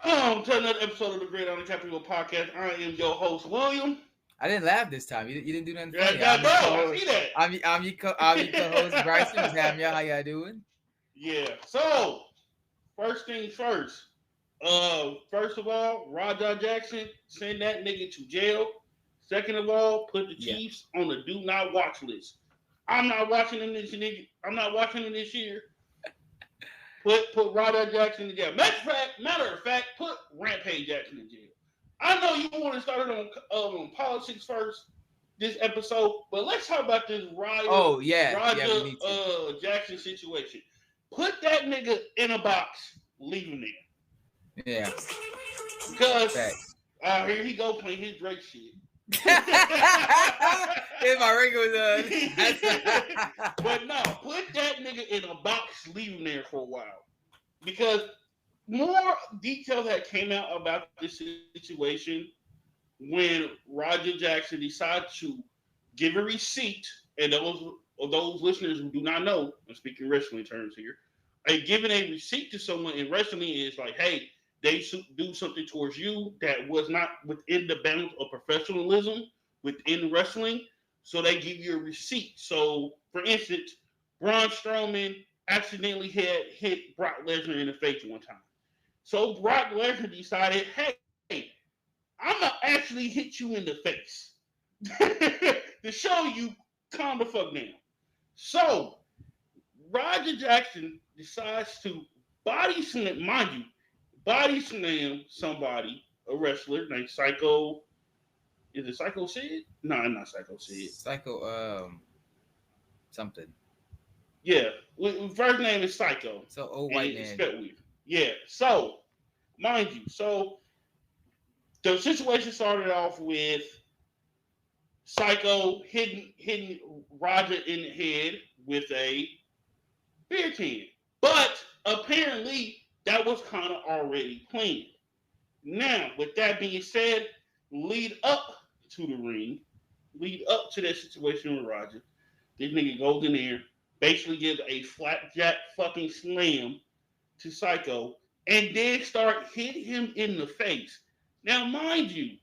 To another episode of the Gridiron podcast. I am your host, William. I didn't laugh this time. You didn't do nothing funny. I see that. I'm your co-host, Bryson. What's happening, y'all? How y'all doing? Yeah. So, first things first. First of all, Roger Jackson, send that nigga to jail. Second of all, put the Chiefs on the do not watch list. I'm not watching them this nigga. I'm not watching them this year. Put Roger Jackson in jail. Matter of fact, put Rampage Jackson in jail. I know you want to start it on politics first this episode, but let's talk about this Roger Jackson situation. Put that nigga in a box, leave him there. Yeah. Because here he go playing his Drake shit. If my ring was But no, put that nigga in a box, leave him there for a while. Because more details that came out about this situation when Roger Jackson decided to give a receipt, and those listeners who do not know, I'm speaking wrestling terms here, giving a receipt to someone in wrestling is like, hey, they do something towards you that was not within the bounds of professionalism within wrestling, so they give you a receipt. So, for instance, Braun Strowman accidentally had hit Brock Lesnar in the face one time. So Brock Lesnar decided, hey, I'm going to actually hit you in the face to show you calm the fuck down. So Roger Jackson decides to body slam somebody, a wrestler named Psycho. Is it Psycho Sid? No, not Psycho Sid. Psycho, something. Yeah, first name is Psycho. So old white man. Weird. Yeah, so, mind you, the situation started off with Psycho hitting Roger in the head with a beer can. But apparently, that was kind of already planned. Now, with that being said, lead up to the ring, lead up to that situation with Roger, this nigga goes in there, basically gives a flapjack fucking slam to Psycho, and then start hitting him in the face. Now, mind you,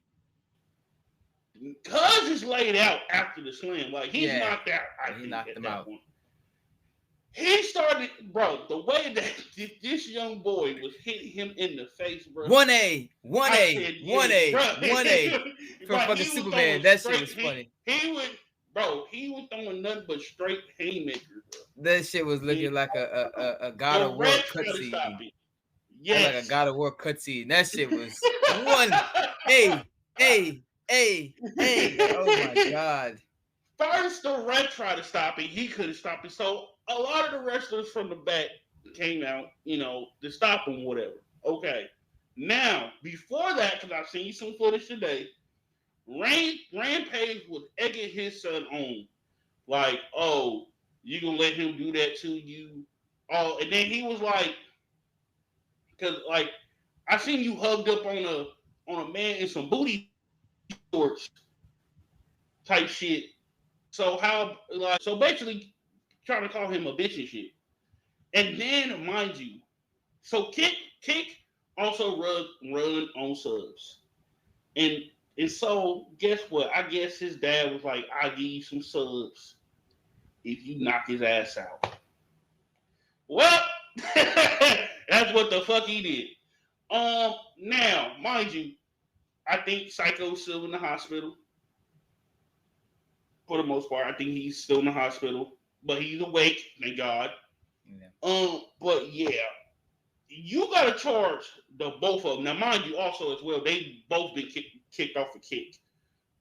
Cuz is laid out after the slam. Like, he's knocked out. He knocked him out. Point. He started, bro, the way that this young boy was hitting him in the face, bro. 1A for fucking Superman. That shit was funny. He was throwing nothing but straight haymakers, bro. That shit was looking like a God of War cutscene. Yes. Like a God of War cutscene. That shit was one. Hey. Oh my God. First, the ref tried to stop it. He couldn't stop it. So a lot of the wrestlers from the back came out, to stop him, whatever. Okay. Now, before that, because I've seen some footage today, Rampage was egging his son on. Like, oh, you gonna let him do that to you? Oh, and then he was like, because like I seen you hugged up on a man in some booty shorts type shit. So basically trying to call him a bitch and shit. And then, mind you, so Kick also run on subs. And so guess what? I guess his dad was like, I'll give you some subs if you knock his ass out. Well, that's what the fuck he did. Now, mind you, I think Psycho's still in the hospital. For the most part, I think he's still in the hospital, but he's awake, thank God. Yeah. But yeah, you gotta charge the both of them. Now, mind you, also as well, they both been kicked off a kick.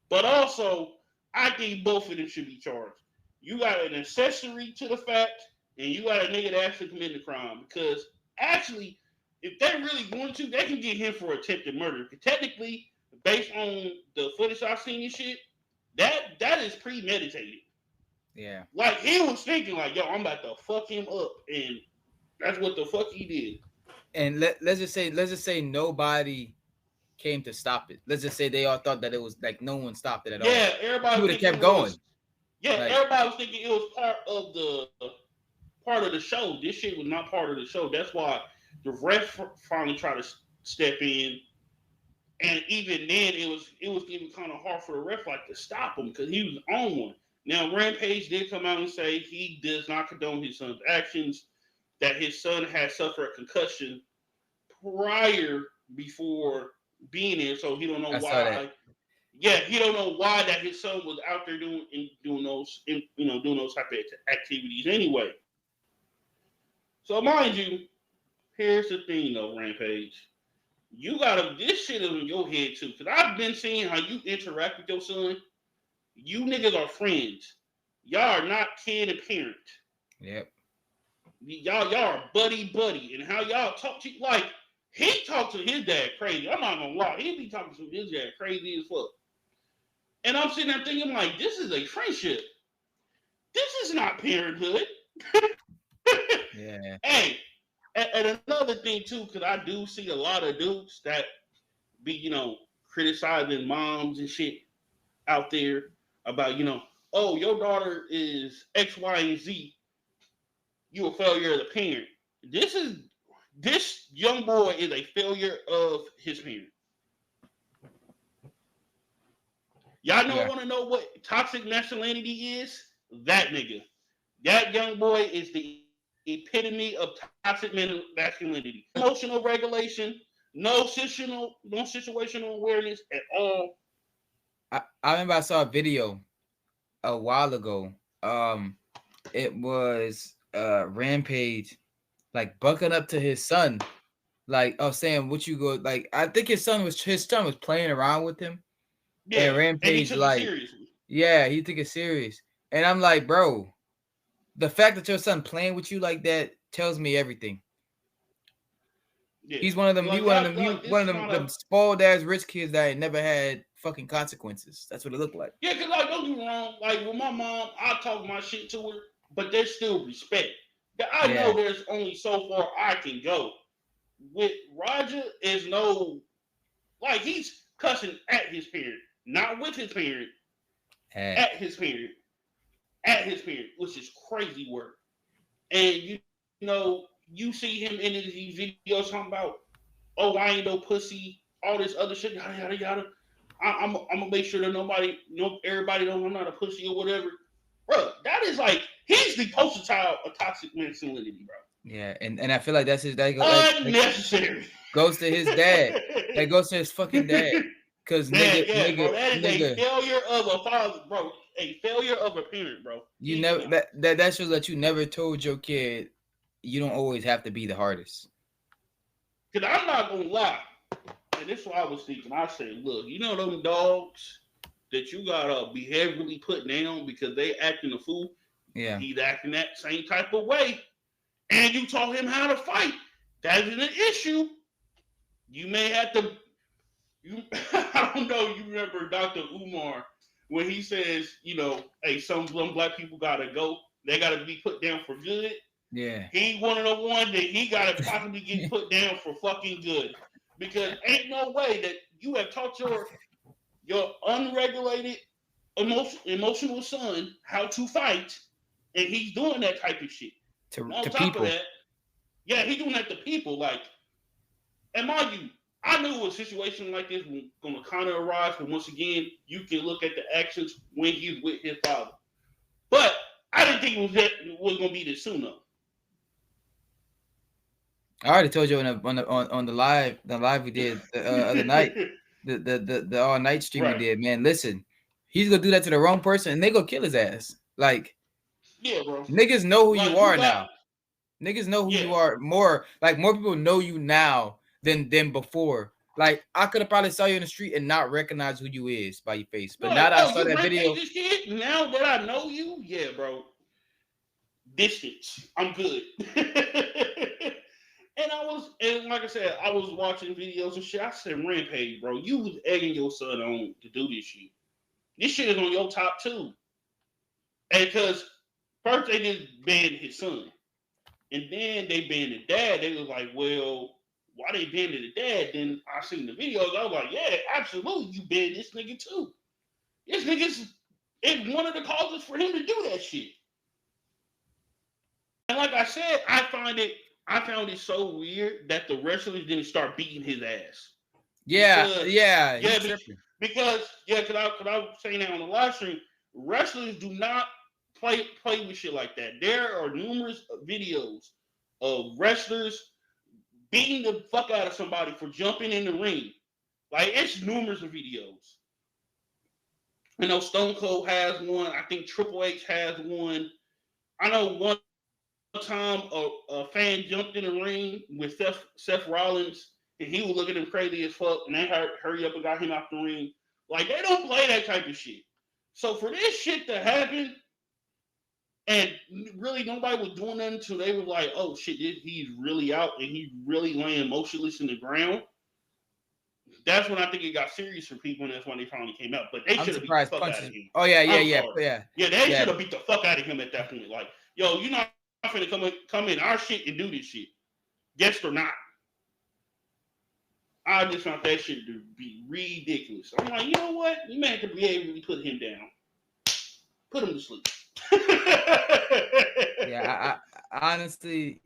But also, I think both of them should be charged. You got an accessory to the fact, and you got a nigga that actually committed the crime. Because actually, if they really want to, they can get him for attempted murder. Because technically, based on the footage I've seen and shit, that is premeditated. Yeah. Like, he was thinking, like, yo, I'm about to fuck him up. And that's what the fuck he did. And let's just say nobody came to stop it. Let's just say they all thought that it was like no one stopped it at all. Yeah, everybody would have kept going. Everybody was thinking it was part of the show. This shit was not part of the show. That's why the ref finally tried to step in. And even then, it was even kind of hard for the ref like to stop him because he was on one. Now Rampage did come out and say he does not condone his son's actions, that his son had suffered a concussion prior before being there, so he don't know I saw that. why. Yeah, he don't know why that his son was out there doing those doing those type of activities anyway. So mind you, here's the thing though, Rampage. You gotta this shit is in your head too, because I've been seeing how you interact with your son. You niggas are friends. Y'all are not kid and parent. Yep. Y'all are buddy, and how y'all talk to like he talked to his dad crazy. I'm not gonna lie, he be talking to his dad crazy as fuck. And I'm sitting there thinking like, this is a friendship. This is not parenthood. Yeah. Hey, and another thing too, because I do see a lot of dudes that be criticizing moms and shit out there about oh, your daughter is X, Y, and Z. You a failure as a parent. This young boy is a failure of his parent. Y'all want to know what toxic masculinity is? That nigga. That young boy is the epitome of toxic masculinity. Emotional regulation, no situational awareness at all. I remember I saw a video a while ago. It was Rampage like bucking up to his son, like saying what you go like. I think his son was playing around with him. Yeah, and Rampage and he took it seriously. Yeah, he took it serious. And I'm like, bro, the fact that your son playing with you like that tells me everything. Yeah. He's one of them. Like, one of them spoiled ass rich kids that ain't never had fucking consequences. That's what it looked like. Yeah, cause like don't get me wrong. Like with my mom, I talk my shit to her, but there's still respect. I know there's only so far I can go. With Roger, is no like he's cussing at his parent, not with his parent, at his parent, which is crazy work. And you see him in these videos talking about, oh, I ain't no pussy, all this other shit, yada yada yada. I'm gonna make sure that everybody knows I'm not a pussy or whatever, bro. That is like he's the poster child of toxic masculinity, bro. Yeah, and I feel like that's his dad. Unnecessary. Goes to his dad. That goes to his fucking dad. Cause bro, that is a failure of a father, bro. A failure of a parent, bro. You never that shows that you never told your kid you don't always have to be the hardest. Cause I'm not gonna lie, and this is what I was thinking. I said, look, them dogs that you gotta behaviorally put down because they acting a fool. Yeah, he's acting that same type of way, and you taught him how to fight. That is an issue. You may have to. I don't know. You remember Dr. Umar when he says, hey, some black people gotta go. They gotta be put down for good. Yeah. He one of the ones that he gotta possibly get put down for fucking good. Because ain't no way that you have taught your unregulated emotional son how to fight, and he's doing that type of shit. To top people. Of that, yeah, he's doing that to people. Like, and mind you, I knew a situation like this was going to kind of arise, but once again, you can look at the actions when he's with his father. But I didn't think it was going to be this soon, though. I already told you on the live we did the other night, the all night stream we did. Man, listen, he's gonna do that to the wrong person, and they gonna kill his ass. Like, yeah, bro. Niggas know who you are now. Niggas know who you are more. Like, more people know you now than before. Like, I could have probably saw you in the street and not recognize who you is by your face. But now that I saw that video, now that I know you, yeah, bro. Distance, I'm good. And like I said, I was watching videos and shit. I said, Rampage, bro, you was egging your son on to do this shit. This shit is on your top 2. And because first they just banned his son. And then they banned the dad. They was like, well, why they banned the dad? Then I seen the videos. I was like, yeah, absolutely, you banned this nigga too. This nigga's it's one of the causes for him to do that shit. And like I said, I find it I found it so weird that the wrestlers didn't start beating his ass. Yeah, Because yeah, he yeah, tripping. because I was saying that on the live stream, wrestlers do not play with shit like that. There are numerous videos of wrestlers beating the fuck out of somebody for jumping in the ring. Like it's numerous of videos. I know Stone Cold has one. I think Triple H has one. I know one time a fan jumped in the ring with Seth Rollins and he was looking at him crazy as fuck and they hurry up and got him out the ring. Like they don't play that type of shit. So for this shit to happen and really nobody was doing nothing until they were like, oh shit, he's really out and he's really laying motionless in the ground. That's when I think it got serious for people, and that's when they finally came out. But they I'm should have beat the surprised fuck out punches. of him. Oh yeah, yeah, I'm yeah, sorry. yeah, Yeah, they yeah. should have beat the fuck out of him at that point. Like, yo, you're not finna come in our shit and do this shit. Yes or not? I just found that shit to be ridiculous. I'm like, you know what? You may have to be able to put him down. Put him to sleep. Yeah, I honestly,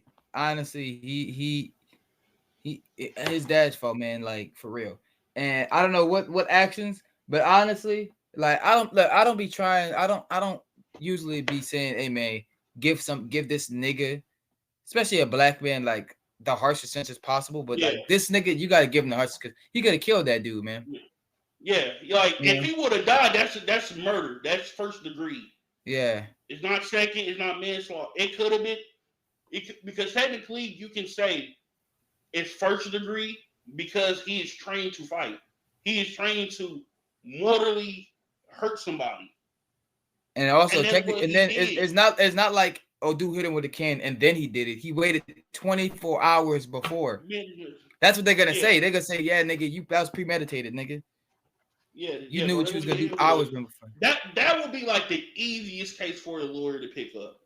his dad's fault, man. Like for real. And I don't know what actions, but honestly, like I don't be trying. I don't usually be saying, hey man, give this nigga, especially a black man, like the harshest sentence possible. But Yeah. like this nigga, you gotta give him the harshest because he could have killed that dude, man. Yeah, like You if know? he would have died, that's murder. That's first degree. Yeah. It's not second. It's not manslaughter. It could have been. Because technically you can say it's first degree because he is trained to fight. He is trained to mortally hurt somebody. And also, And that's what and he then did. it's not like oh, dude hit him with a can and then he did it. He waited 24 hours before. That's what they're gonna say. They're gonna say, yeah, nigga, that was premeditated, nigga. Yeah, you knew what you was gonna do hours before. That would be like the easiest case for a lawyer to pick up.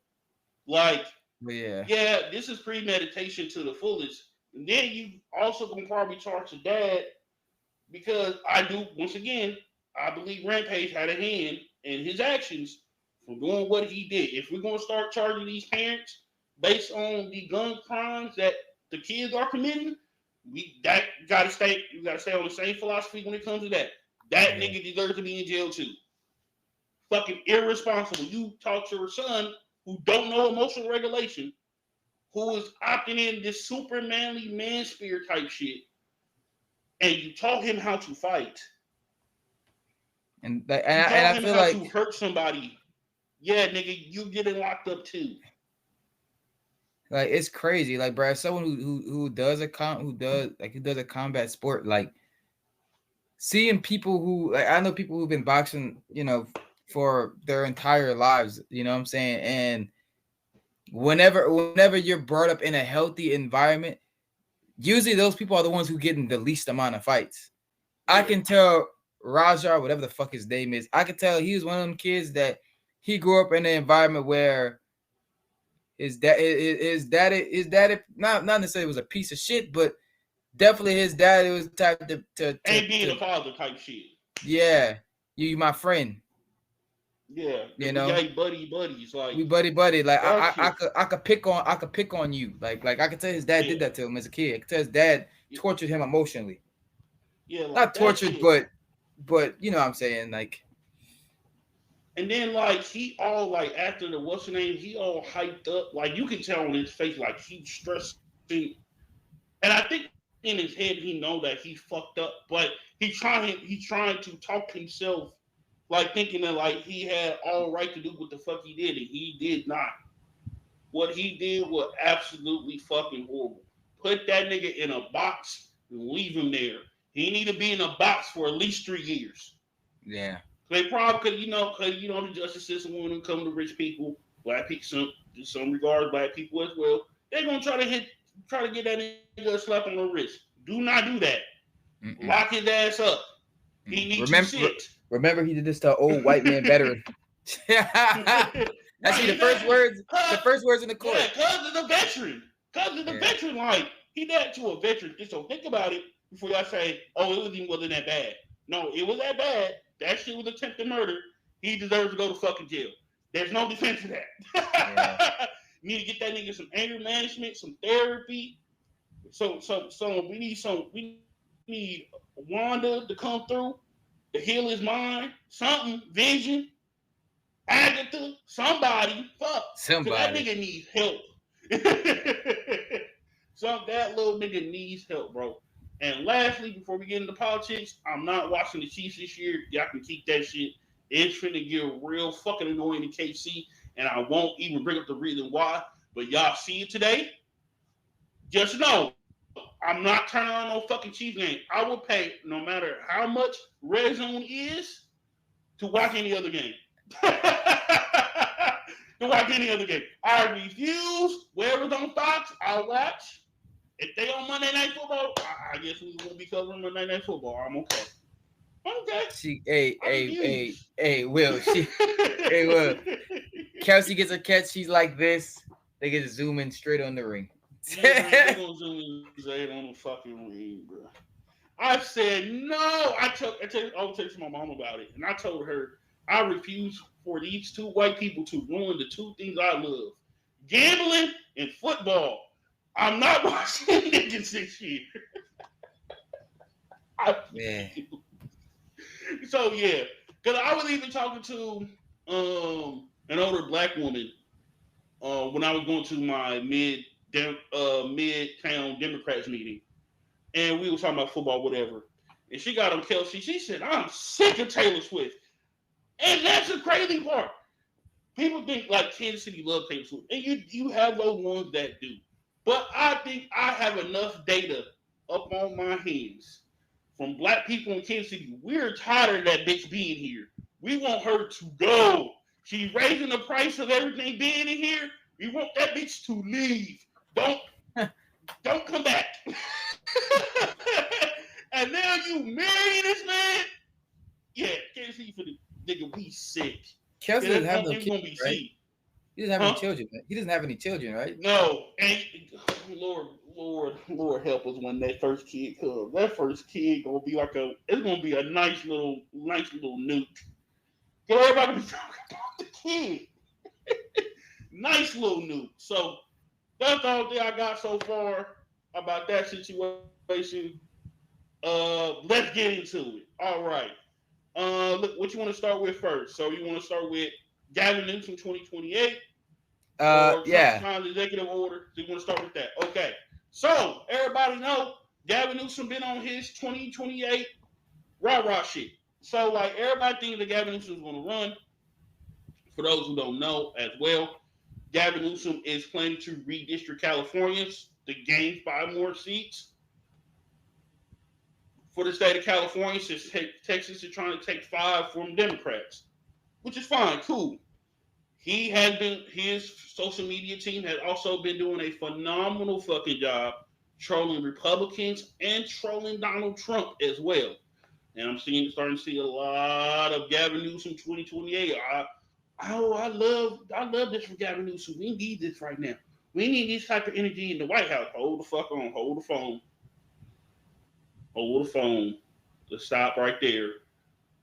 Like, yeah, this is premeditation to the fullest. And then you also gonna probably charge the dad because once again, I believe Rampage had a hand in his actions from doing what he did. If we're gonna start charging these parents based on the gun crimes that the kids are committing, you gotta stay on the same philosophy when it comes to that. That nigga deserves to be in jail too. Fucking irresponsible. You taught your son who don't know emotional regulation, who is opting in this super manly man spear type shit, and you taught him how to fight. And I feel how like to hurt somebody. Yeah, nigga, you getting locked up too. Like it's crazy. Like, bro, someone who does a combat sport, like seeing people who like I know people who've been boxing, for their entire lives, you know what I'm saying? And whenever you're brought up in a healthy environment, usually those people are the ones who get in the least amount of fights. Yeah. I can tell Raja, whatever the fuck his name is, I can tell he was one of them kids that he grew up in an environment where his dad not necessarily was a piece of shit, but definitely his dad was the type to ain't being a father type shit. Yeah, you my friend. Yeah, you know, buddies, like we buddy. Like I could pick on you. Like I could tell his dad did that to him as a kid. I could tell his dad tortured him emotionally. Yeah, like not tortured, but you know what I'm saying, like. And then like he all like after the what's the name, he all hyped up. Like you can tell on his face, like he's stressing. And I think in his head he know that he fucked up, but he's trying to talk himself, like thinking that like he had all right to do what the fuck he did, and he did not. What he did was absolutely fucking horrible. Put that nigga in a box and leave him there. He need to be in a box for at least 3 years. Yeah. They probably could, the justice system want to come to rich people, black people, some regards, black people as well. They're gonna try to get that nigga a slap on the wrist. Do not do that. Mm-mm. Lock his ass up. He needs to sit. Remember, he did this to an old white man veteran. That's the first words. The first words in the court. Yeah, cause of the veteran. Veteran, like he did that to a veteran. So think about it before y'all say, "Oh, it wasn't that bad." No, it was that bad. That shit was attempted murder. He deserves to go to fucking jail. There's no defense for that. You need to get that nigga some anger management, some therapy. So we need Wanda to come through to heal his mind, something, Vision, Agatha, somebody, fuck, cause that Somebody. nigga needs help. So that little nigga needs help, bro. And lastly, before we get into politics, I'm not watching the Chiefs this year. Y'all can keep that shit. It's finna get real fucking annoying in KC, and I won't even bring up the reason why. But y'all see it today. Just know, I'm not turning on no fucking Chiefs game. I will pay no matter how much red zone is to watch any other game. To watch any other game. I refuse. Wherever's on Fox, I'll watch. If they on Monday Night Football, I guess we won't be covering Monday Night Football. I'm okay. Okay. She, I refuse. Will. Hey, Will. Kelsey gets a catch. She's like this. They get to zoom in straight on the ring. They gonna zoom in Zay on the fucking ring, bro. I said no. I was texting my mom about it, and I told her I refuse for these two white people to ruin the two things I love: gambling and football. I'm not watching niggas this year. Yeah. So yeah, because I was even talking to an older black woman when I was going to my midtown Democrats meeting, and we were talking about football, whatever. And she got on Kelsey. She said, "I'm sick of Taylor Swift," and that's the crazy part. People think like Kansas City love Taylor Swift, and you have those ones that do. But I think I have enough data up on my hands from black people in Kansas City. We're tired of that bitch being here. We want her to go. She's raising the price of everything being in here. We want that bitch to leave. Don't come back. And now you marry this man? Yeah, Kansas City for the nigga, we sick. Kelsey Yeah, doesn't have no it's kids, gonna be right? sick. He doesn't have any Huh? children. He doesn't have any children, right? No, and Lord help us when that first kid comes. That first kid gonna be it's gonna be a nice little nuke. Get everybody be talking about the kid. Nice little nuke. So that's all that I got so far about that situation. Let's get into it. All right. Look, what you want to start with first? So you want to start with Gavin Newsom 2028 or Yeah. Trump's executive order? So you want to start with that? Okay. So everybody know Gavin Newsom been on his 2028 rah shit. So like everybody thinks that Gavin Newsom is going to run. For those who don't know as well, Gavin Newsom is planning to redistrict Californians to gain 5 more seats for the state of California, since Texas is trying to take 5 from Democrats, which is fine, cool. His social media team has also been doing a phenomenal fucking job trolling Republicans and trolling Donald Trump as well. And I'm starting to see a lot of Gavin Newsom 2028. I love this for Gavin Newsom. We need this right now. We need this type of energy in the White House. Hold the fuck on. Hold the phone. Hold the phone. Let's stop right there.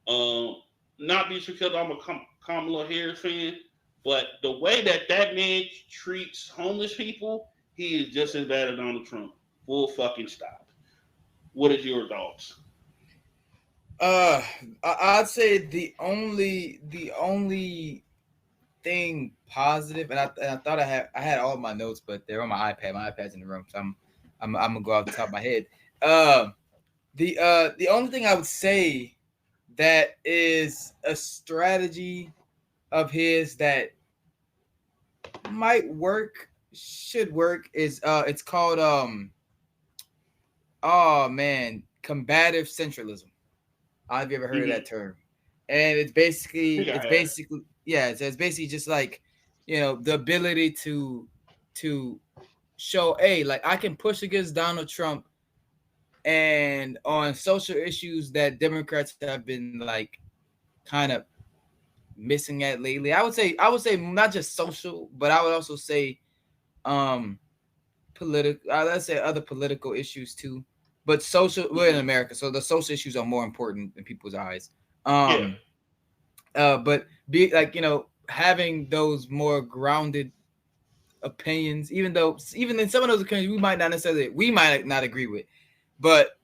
Not just because I'm a Kamala Harris fan, but the way that man treats homeless people, he is just as bad as Donald Trump. Full fucking stop. What is your thoughts? I'd say the only thing positive, and I thought I had all my notes, but they're on my iPad. My iPad's in the room, so I'm gonna go off the top of my head. The only thing I would say that is a strategy of his that might work, should work, is it's called oh man, combative centralism. Have you ever heard of that term? And it's basically it's basically just like, the ability to show, hey, like I can push against Donald Trump and on social issues that Democrats have been like kind of missing at lately. I would say not just social, but I would also say political, let's say other political issues too. But social, we're in America, so the social issues are more important in people's eyes. Yeah. But be like, having those more grounded opinions, even in some of those opinions we might not agree with, but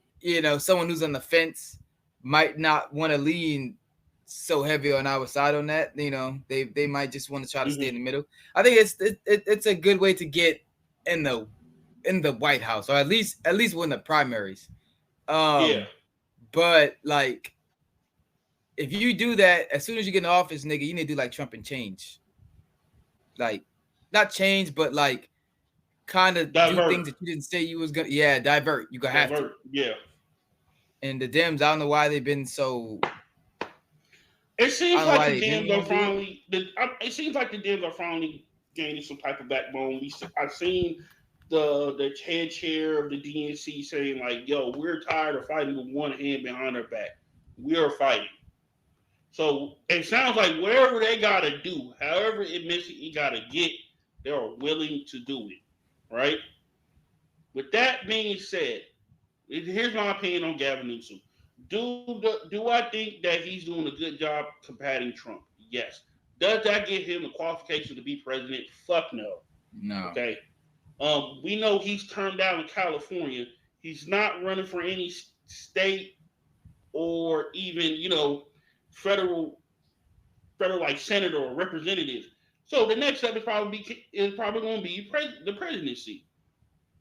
someone who's on the fence might not want to lean so heavy on our side on that. They might just want to try to stay in the middle. I think it's a good way to get in the White House, or at least win the primaries. Yeah. But like, if you do that, as soon as you get in office, nigga, you need to do like Trump and change. Like, not change, but like kind of do things that you didn't say you was gonna. Yeah, divert. You gonna have to. Yeah. And the Dems, I don't know why they've been so. It seems like the Dems are finally. It seems like the Dems are finally gaining some type of backbone. I've seen the head chair of the DNC saying like, "Yo, we're tired of fighting with one hand behind our back. We are fighting." So it sounds like whatever they gotta do, however it it gotta get, they are willing to do it. Right? With that being said, here's my opinion on Gavin Newsom. Do I think that he's doing a good job combating Trump? Yes. Does that give him the qualification to be president? Fuck no. No. Okay. We know he's turned down in California. He's not running for any state or even federal like senator or representative. So the next step is probably going to be the presidency.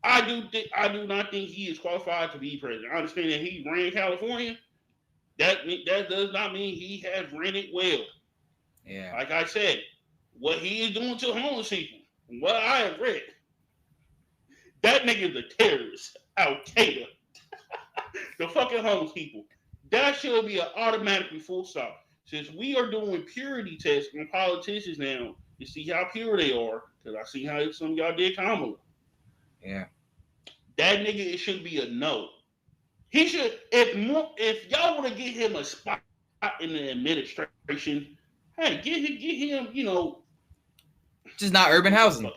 I do not think he is qualified to be president. I understand that he ran California. That does not mean he has ran it well. Yeah. Like I said, what he is doing to homeless people, from what I have read, that nigga is a terrorist. Al Qaeda. The fucking homeless people. That should be an automatically full stop. Since we are doing purity tests on politicians now to see how pure they are, because I see how some of y'all did Kamala. Yeah. That nigga, it should be a no. He should, if y'all want to get him a spot in the administration, hey, get him, just not urban housing.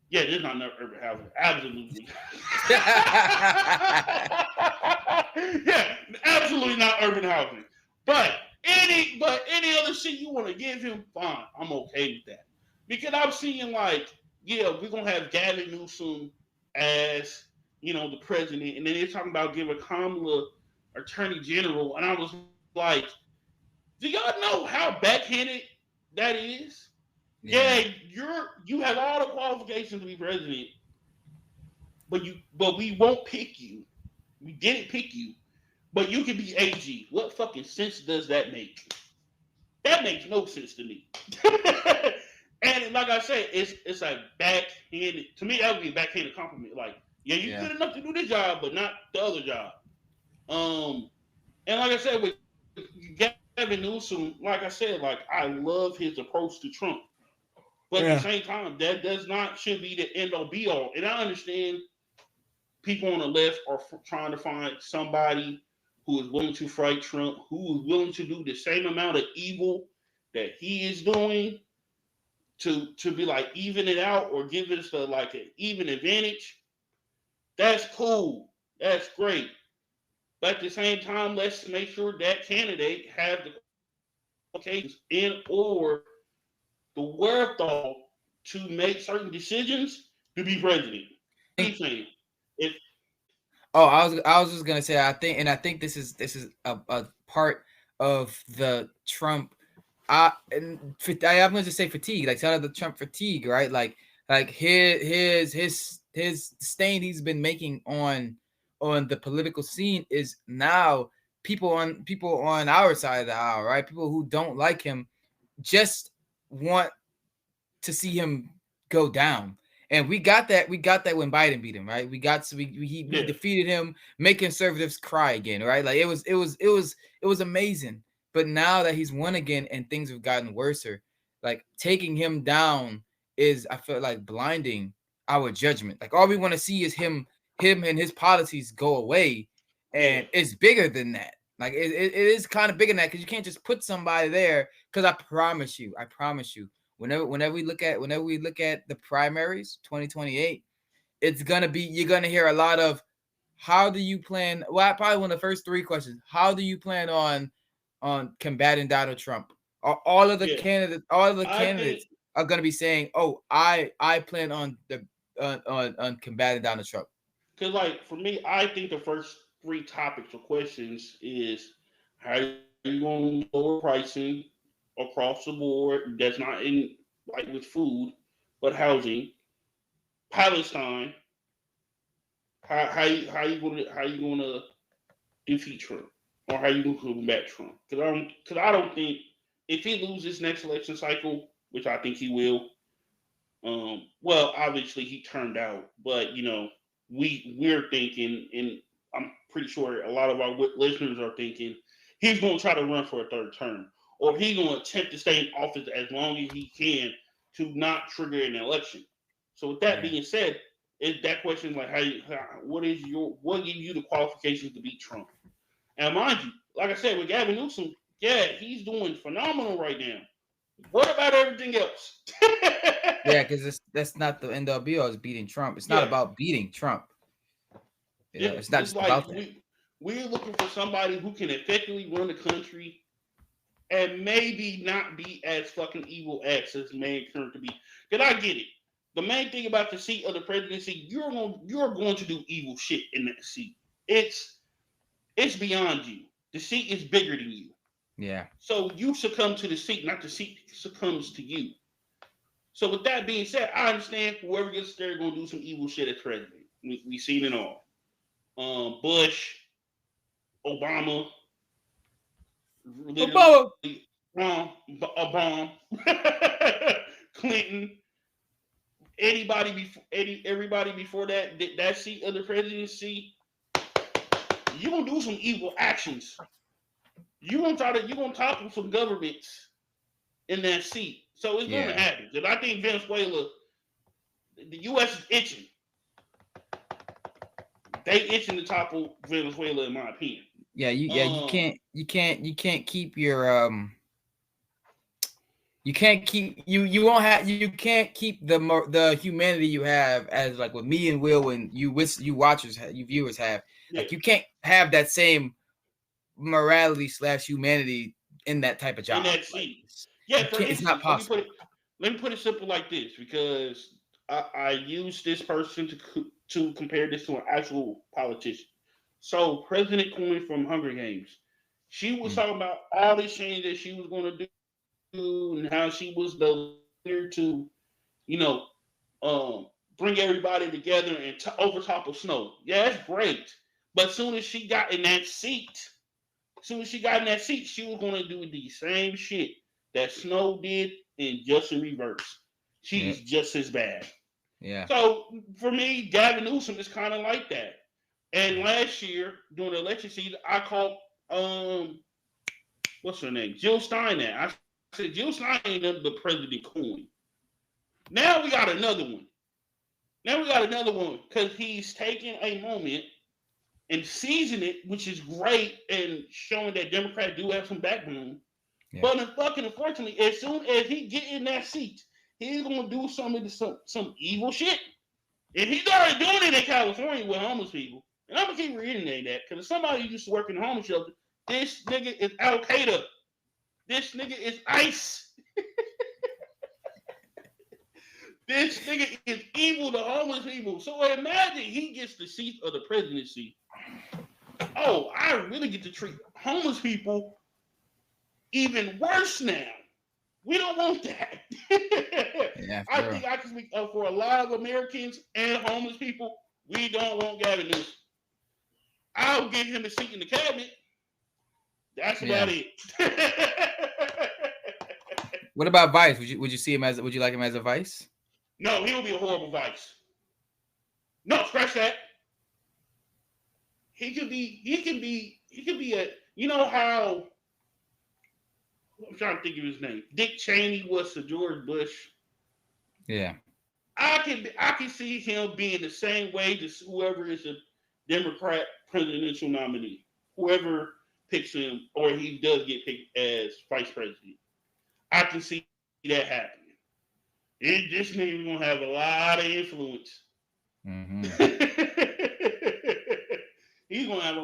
Yeah, it's not urban housing. Absolutely. Yeah, absolutely not urban housing. But any other shit you want to give him, fine. I'm okay with that. Because I'm seeing like, yeah, we're gonna have Gavin Newsom as the president, and then they're talking about giving Kamala attorney general, and I was like, do y'all know how backhanded that is? Yeah, you have all the qualifications to be president, but we won't pick you. We didn't pick you, but you can be AG. What fucking sense does that make? That makes no sense to me. And like I said, it's like backhanded. To me, that would be a backhanded compliment. Like, yeah, you're good enough to do this job, but not the other job. And like I said, with Gavin Newsom, like I said, like I love his approach to Trump. But at the same time, that should be the end all be all. And I understand people on the left are trying to find somebody who is willing to fight Trump, who is willing to do the same amount of evil that he is doing to be like even it out or give us like an even advantage. That's cool. That's great. But at the same time, let's make sure that candidate have the qualifications and or the wherewithal to make certain decisions to be president. Keep saying I was just gonna say I think this is a part of the Trump. I'm gonna just say fatigue, like kind of the Trump fatigue, right? Like his stain he's been making on the political scene is now people on our side of the aisle, right? People who don't like him just want to see him go down. And we got that when Biden beat him, right? We defeated him, make conservatives cry again, right? Like it was amazing. But now that he's won again and things have gotten worse, like taking him down is, I feel like, blinding our judgment. Like all we want to see is him and his policies go away. And it's bigger than that. Like it is kind of bigger than that, because you can't just put somebody there. Because I promise you, whenever we look at the primaries 2028, it's gonna be, you're gonna hear a lot of, how do you plan? Well, probably one of the first three questions. How do you plan on combating Donald Trump? All of the candidates are gonna be saying, "Oh, I plan on on combating Donald Trump." Because, like, for me, I think the first three topics or questions is how are you going to lower pricing across the board? That's not in like with food, but housing, Palestine. How you gonna defeat Trump or how you gonna combat Trump? Because I don't think if he loses next election cycle, which I think he will. Well, obviously he turned out, but we're thinking, and I'm pretty sure a lot of our listeners are thinking, he's going to try to run for a third term, or he's going to attempt to stay in office as long as he can to not trigger an election. So with that Yeah. being said, that question is like, what gives you the qualifications to beat Trump? And mind you, like I said, with Gavin Newsom, yeah, he's doing phenomenal right now. What about everything else? Yeah, because that's not the end all be all. Is beating Trump. It's not Yeah, about beating Trump. yeah. It's not It's just like about that. we're looking for somebody who can effectively run the country and maybe not be as fucking evil as his main current to be. Cause I get it. The main thing about the seat of the presidency, you're going to do evil shit in that seat. It's it's beyond you. The seat is bigger than you. Yeah. So you succumb to the seat, not the seat succumbs to you. So with that being said, I understand whoever gets there going to do some evil shit as president. We seen it all. Bush, Obama, Obama. literally Obama, Clinton, everybody before that seat of the presidency, you gonna do some evil actions. You gonna topple some governments in that seat. So it's gonna Yeah. happen. Because I think Venezuela, the U.S. is itching. They itching to topple Venezuela, in my opinion. Yeah. You Um, can't keep your you can't keep you won't have you can't keep the humanity you have as like with me and Will and you watchers you viewers have, yeah, like you can't have that same morality slash humanity in that type of in job. that Like seat. Yeah, you for can't. It's not instance, possible. let me put it simple like this, because I use this person to compare this to an actual politician. So President Queen from Hunger Games, she was Mm. talking about all the change that she was going to do and how she was the leader to, you know, bring everybody together and over top of Snow. Yeah, that's great. But soon as she got in that seat, she was going to do the same shit that Snow did in just in reverse. Yeah. She's just as bad. Yeah. So for me, Gavin Newsom is kind of like that. And last year during the election season, I called what's her name, Jill Stein. That I said Jill Stein ain't the President Coin. Now we got another one. Now we got another one because he's taking a moment and seizing it, which is great and showing that Democrats do have some backbone. Yeah. But unfortunately, as soon as he get in that seat, he's gonna do some evil shit. And he's already doing it in California with homeless people. And I'm gonna keep reiterating that because somebody who used to work in a homeless shelter, this nigga is Al Qaeda. This nigga is ICE. This nigga is evil to homeless people. So imagine he gets the seat of the presidency. Oh, I really get to treat homeless people even worse now. We don't want that. Yeah. I For real. think I can speak for a lot of Americans and homeless people. We don't want Gavin Newsom. I'll give him a seat in the cabinet. That's Yeah. about it. What about Vice? Would you see him as? Would you like him as a Vice? No, he will be a horrible vice. No, scratch that. He could be a, you know how, I'm trying to think of his name. Dick Cheney was to George Bush. Yeah. I can see him being the same way to whoever is a Democrat presidential nominee. Whoever picks him or he does get picked as vice president. I can see that happening. This nigga gonna have a lot of influence. Mm-hmm. He's gonna have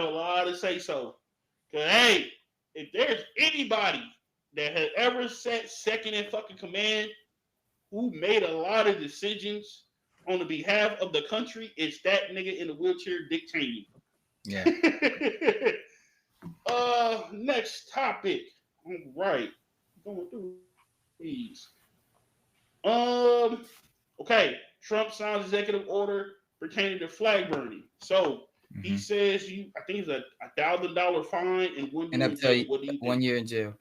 a lot of say so. Cause hey, if there's anybody that has ever sat second in fucking command, who made a lot of decisions on the behalf of the country, is that nigga in the wheelchair, Dick Cheney. Yeah. Next topic. All right. Going through these. Okay. Trump signs executive order pertaining to flag burning. So he says I think it's a $1,000 fine and 1 year in jail. What do you think? 1 year in jail.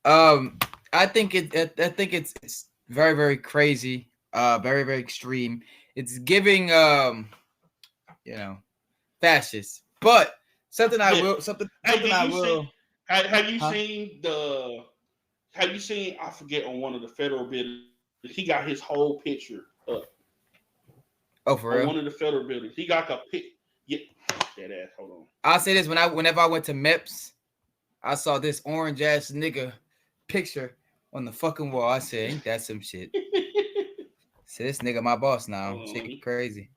I think it's very, very crazy. Very, very extreme. It's giving fascist. But something I will Have you seen I forget, on one of the federal buildings, he got his whole picture up. Oh, for real? On one of the federal buildings. He got a pic. Yeah, that ass. Hold on. I'll say this: whenever I went to MEPS, I saw this orange ass nigga picture on the fucking wall. I said, "Ain't that some shit?" So this nigga my boss now. Shit crazy.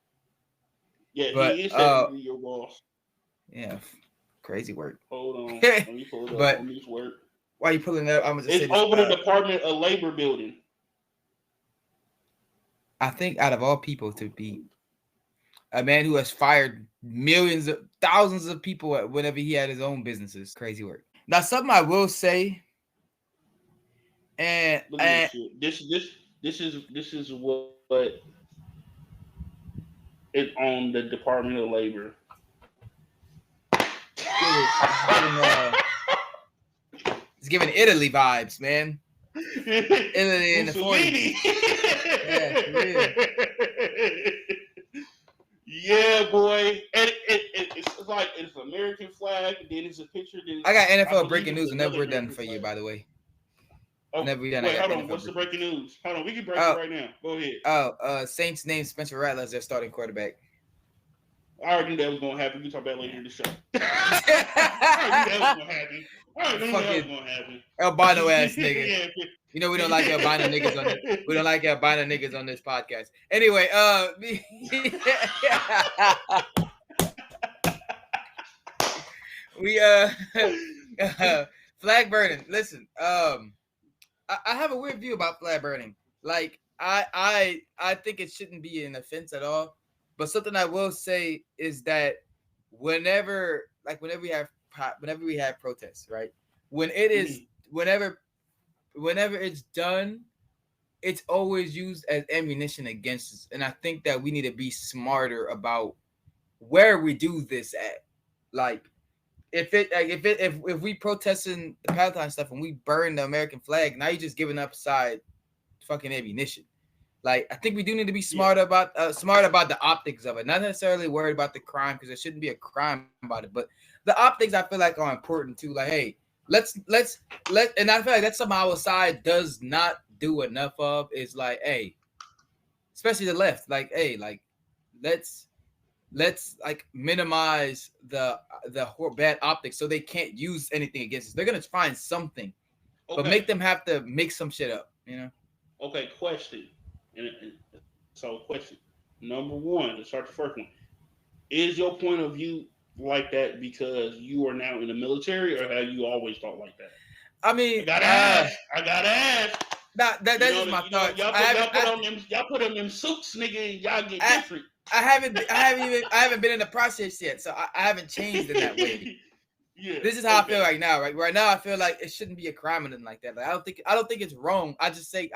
Yeah, but, he is technically your boss. Yeah, crazy work. Hold on. Let me pull it up. But work. Why are you pulling that? I'm gonna It's over the Department of Labor building. I think out of all people to be a man who has fired thousands of people whenever he had his own businesses, crazy work. Now, something I will say, and this is what is on the Department of Labor. It's giving Italy vibes, man. Italy in the 40s. Yeah, boy. And it's like it's an American flag, and then it's a picture. I got NFL breaking news whenever we're done for you, by the way. Oh, whenever we're done, hold on. What's the breaking news? Hold on, we can break it right now. Go ahead. Saints named Spencer Rattler as their starting quarterback. I already knew that was going to happen. We talk about it later in the show. I already knew that was going to happen. Albino ass nigga. Yeah. You know we don't like albino niggas on this. We don't like albino niggas on this podcast. Anyway, we flag burning. Listen, I have a weird view about flag burning. Like I think it shouldn't be an offense at all. But something I will say is that whenever we have protests, right? Whenever it's done, it's always used as ammunition against us. And I think that we need to be smarter about where we do this at. Like if we protesting the Palestine stuff and we burn the American flag, now you're just giving up side fucking ammunition. Like I think we do need to be smart about the optics of it, not necessarily worried about the crime because there shouldn't be a crime about it, but the optics I feel like are important too. Like, hey, let's and I feel like that's something our side does not do enough of is like, hey, especially the left, like, hey, like let's like minimize the bad optics so they can't use anything against us. They're gonna find something, but make them have to make some shit up, you know? Okay, question. So, question number one, to start the first one, is your point of view like that because you are now in the military, or have you always thought like that? I mean, I gotta ask. That's just my thoughts. Y'all put them in suits, nigga, and y'all get different. I haven't been in the process yet, so I haven't changed in that way. Yeah, this is how I feel right now. Right now, I feel like it shouldn't be a crime or nothing like that. Like I don't think it's wrong. I just think,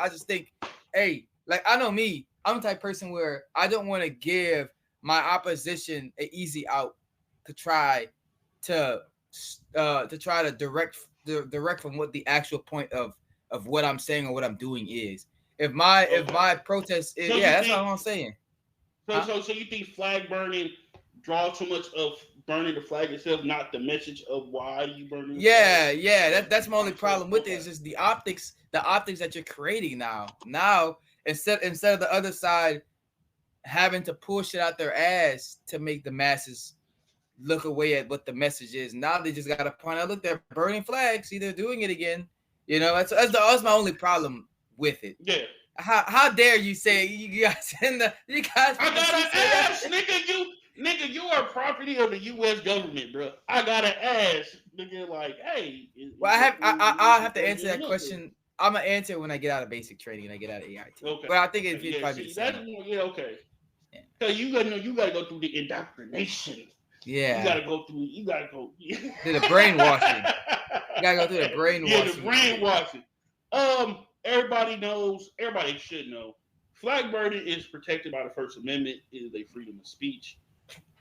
hey, like I know me, I'm the type of person where I don't want to give my opposition an easy out to try to direct from what the actual point of what I'm saying or what I'm doing is. If my protest is, that's what I'm saying. So you think flag burning draws too much of burning the flag itself, not the message of why you burning the flag? Yeah. That's my only problem with it is just the optics that you're creating now. Now, instead of the other side having to push it out their ass to make the masses look away at what the message is, now they just got to point out, look, they're burning flags. See, they're doing it again. You know, that's my only problem with it. Yeah. How dare you say you guys? I gotta ask, nigga. Nigga, you are property of the U.S. government, bro. I gotta ask, nigga, like, hey, Well, I'll have to answer that up there? question. I'm gonna answer it when I get out of basic training and I get out of AIT. Okay. But I think it'd Yeah, probably be see, the that's same. more, yeah, okay. Yeah. Cause you gotta go through the indoctrination. You Yeah. gotta go through. You gotta go. Through the brainwashing. You gotta go through the Yeah, the brainwashing. brainwashing. Everybody knows. Everybody should know. Flag burning is protected by the First Amendment. It is a freedom of speech.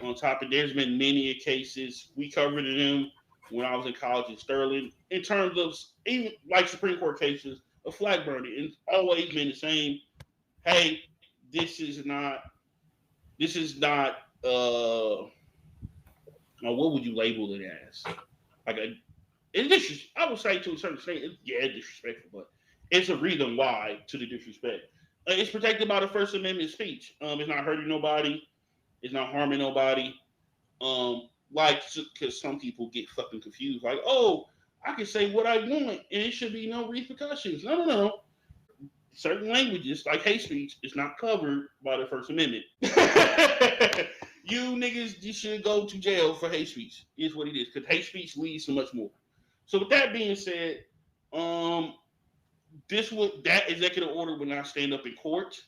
On top of, there's been many cases we covered them when I was in college in Sterling. In terms of even like Supreme Court cases of flag burning, it's always been the same. Hey, this is not. This is not. What would you label it as? Like a I would say to a certain extent, it's disrespectful, but it's a reason why to the disrespect. It's protected by the First Amendment speech. It's not hurting nobody. It's not harming nobody. Like, because some people get fucking confused. Like, oh, I can say what I want, and it should be no repercussions. No, no, no. Certain languages, like hate speech, is not covered by the First Amendment. You niggas, you should go to jail for hate speech. Is what it is, because hate speech leads to much more. So with that being said, um, that executive order would not stand up in court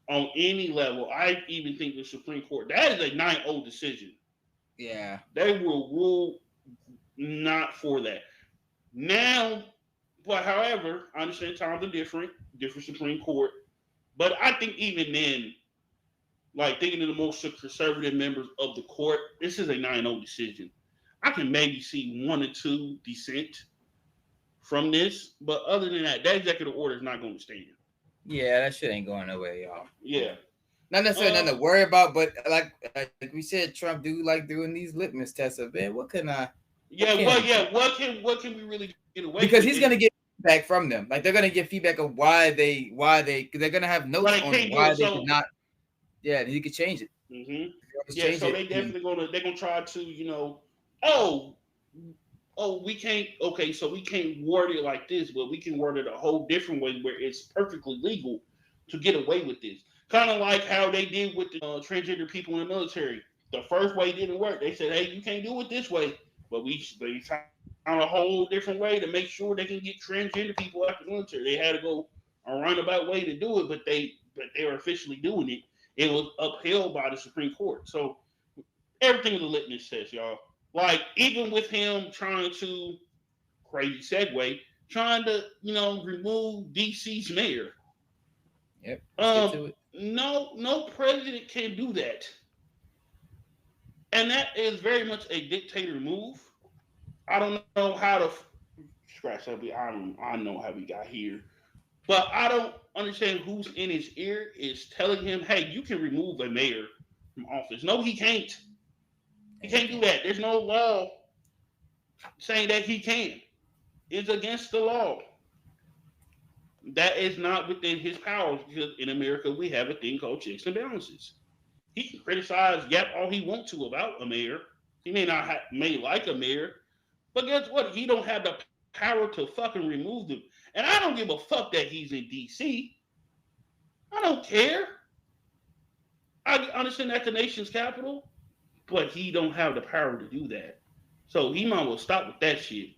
on any level. I even think the Supreme Court, that is a 9-0 decision. Yeah. They will rule not for that. Now, but however, I understand times are different Supreme Court. But I think even then, like thinking of the most conservative members of the court, this is a 9-0 decision. I can maybe see 1 or 2 dissent from this, but other than that, that executive order is not going to stand. Yeah, that shit ain't going nowhere, y'all. Yeah. Not necessarily nothing to worry about, but like we said, Trump do like doing these litmus tests of, man, what can I? What can we really get away with? Because he's gonna get feedback from them. Like they're gonna get feedback of why they're gonna have notes on why they did not. Yeah, he could change it. Mm-hmm. Yeah, so they definitely they're gonna try to, we can't. Okay, so we can't word it like this, but we can word it a whole different way where it's perfectly legal to get away with this. Kind of like how they did with the transgender people in the military. The first way didn't work. They said, "Hey, you can't do it this way," but they found a whole different way to make sure they can get transgender people out the military. They had to go a roundabout way to do it, but they were officially doing it. It was upheld by the Supreme Court. So everything is a litmus test, y'all. Like, even with him trying to, crazy segue, trying to, remove DC's mayor. Yep. Let's get to it. No president can do that. And that is very much a dictator move. I don't know how to scratch that. I know how we got here. But I don't understand who's in his ear is telling him, hey, you can remove a mayor from office. No, he can't. He can't do that. There's no law saying that he can. It's against the law. That is not within his powers because in America we have a thing called checks and balances. He can criticize all he wants to about a mayor. He may like a mayor, but guess what? He don't have the power to fucking remove them. And I don't give a fuck that he's in DC. I don't care. I understand that's the nation's capital, but he don't have the power to do that. So he might well stop with that shit.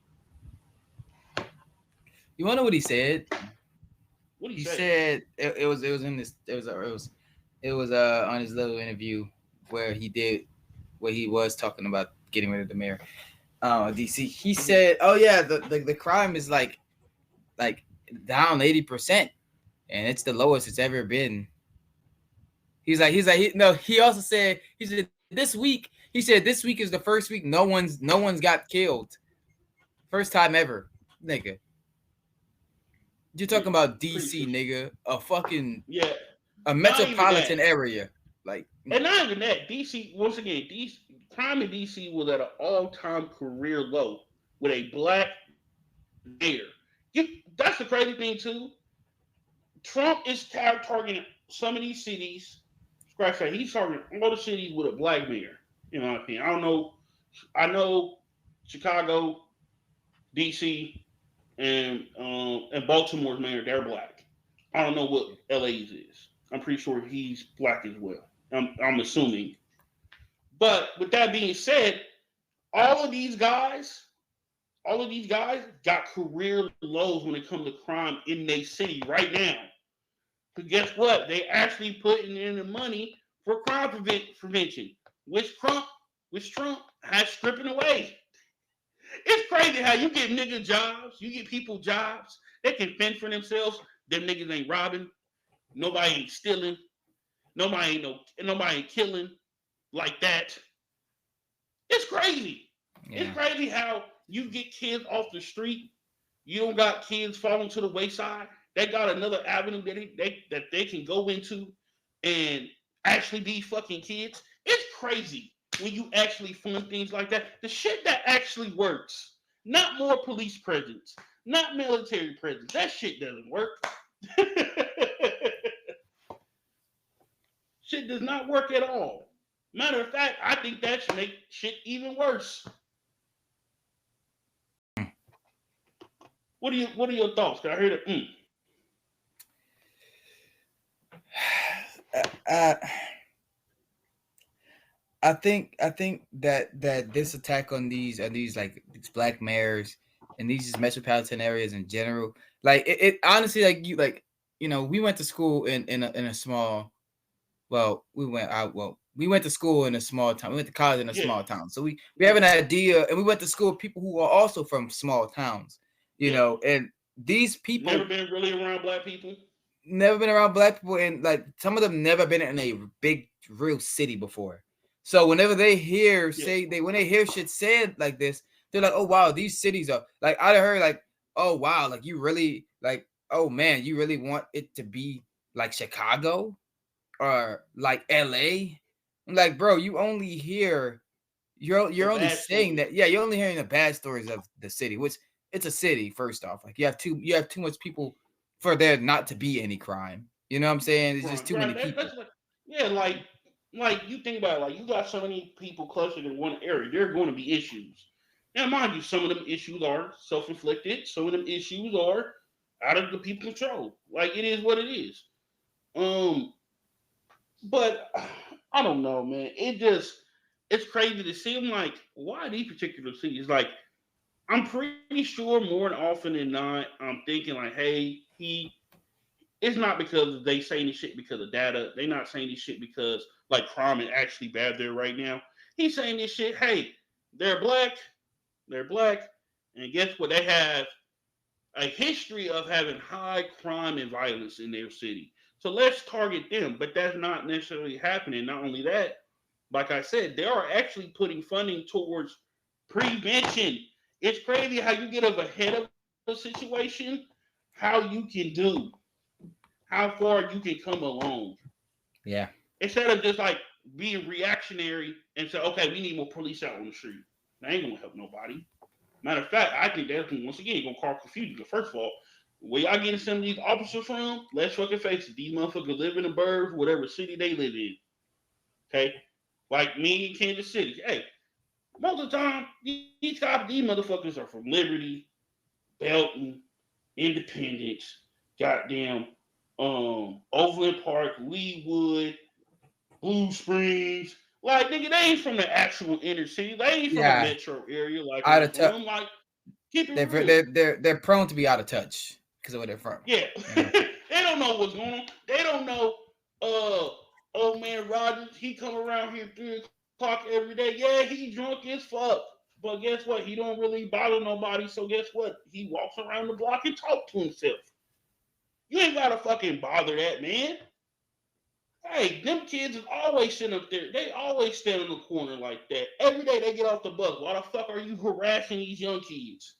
You wanna know what he said? What he said it was on his little interview where he was talking about getting rid of the mayor DC. He said, "Oh yeah, the crime is like down 80%, and it's the lowest it's ever been." He also said this week is the first week no one's got killed, first time ever, nigga. You're talking about DC, nigga, a fucking a metropolitan area, like, and not even that. DC, once again, crime in DC was at an all-time career low with a black mayor. That's the crazy thing too. Trump is targeting some of these cities. Scratch that. He's targeting all the cities with a black mayor. In my opinion, I know Chicago, DC, and Baltimore's mayor, they're black. I don't know what LA's is. I'm pretty sure he's black as well. I'm assuming. But with that being said, all of these guys, got career lows when it comes to crime in their city right now. Because guess what? They actually putting in the money for crime prevention, which Trump has stripping away. It's crazy how you get nigga jobs, you get people jobs, they can fend for themselves. Them niggas ain't robbing, nobody ain't stealing, nobody ain't killing like that. It's crazy. Yeah. It's crazy how you get kids off the street. You don't got kids falling to the wayside. They got another avenue that they can go into and actually be fucking kids. It's crazy when you actually fund things like that. The shit that actually works. Not more police presence. Not military presence. That shit doesn't work. Shit does not work at all. Matter of fact, I think that should make shit even worse. What are your thoughts? Cause I heard it. I think that this attack on these like these black mayors and these metropolitan areas in general, like it honestly, like we went to school in a small, we went to school in a small town. We went to college in a small town, so we have an idea, and we went to school with people who are also from small towns, and these people never been really around black people. Never been around black people, and like some of them never been in a big real city before. So whenever they hear when they hear shit said like this, they're like, oh wow, these cities are like, I'd heard like, oh wow, like you really like, oh man, you really want it to be like Chicago or like LA? I'm like, bro, you only hear you're only saying that, you're only hearing the bad stories of the city, which it's a city, first off. Like you have too much people for there not to be any crime. You know what I'm saying? It's just too many people. Like you think about it, like you got so many people clustered in one area, there are going to be issues. Now, mind you, some of them issues are self-inflicted. Some of them issues are out of the people's control. Like it is what it is. But I don't know, man. It's crazy to see. I'm like, why these particular cities? Like, I'm pretty sure more than often than not, I'm thinking like, hey, it's not because they saying this shit because of data. They're not saying this shit because like crime is actually bad there right now. He's saying this shit, hey, they're black, and guess what? They have a history of having high crime and violence in their city. So let's target them. But that's not necessarily happening. Not only that, like I said, they are actually putting funding towards prevention. It's crazy how you get up ahead of a situation, how you can do, how far you can come along. Yeah. Instead of just like being reactionary and say, okay, we need more police out on the street. That ain't gonna help nobody. Matter of fact, I think that's once again gonna cause confusion. But first of all, where y'all getting some of these officers from? Let's fucking face it. These motherfuckers live in the burbs, whatever city they live in. Okay? Like me in Kansas City. Hey, most of the time, these motherfuckers are from Liberty, Belton, Independence, goddamn, Overland Park, Leewood, Blue Springs. Like, nigga, they ain't from the actual inner city. They ain't from the metro area. Like, out of touch. Like, keep it real. They're prone to be out of touch because of where they're from. Yeah. They don't know what's going on. They don't know, old man Rogers, he come around here 3 o'clock every day. Yeah, he drunk as fuck. But guess what? He don't really bother nobody. So guess what? He walks around the block and talk to himself. You ain't gotta fucking bother that man. Hey, them kids is always sitting up there. They always stand in the corner like that. Every day they get off the bus. Why the fuck are you harassing these young kids?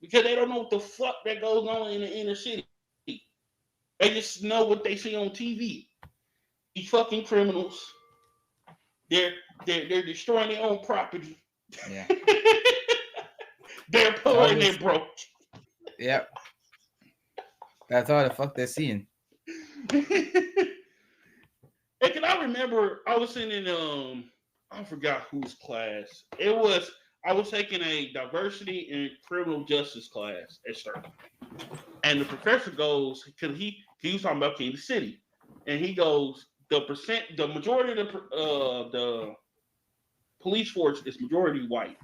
Because they don't know what the fuck that goes on in the inner city. They just know what they see on TV. These fucking criminals. They're destroying their own property. Yeah. They're poor and they're broke. Yep. That's all the fuck they're seeing. And can I remember I was sitting in I forgot whose class. I was taking a diversity and criminal justice class at Sterling. And the professor goes, because he was talking about Kansas City. And he goes, the majority of the police force is majority white,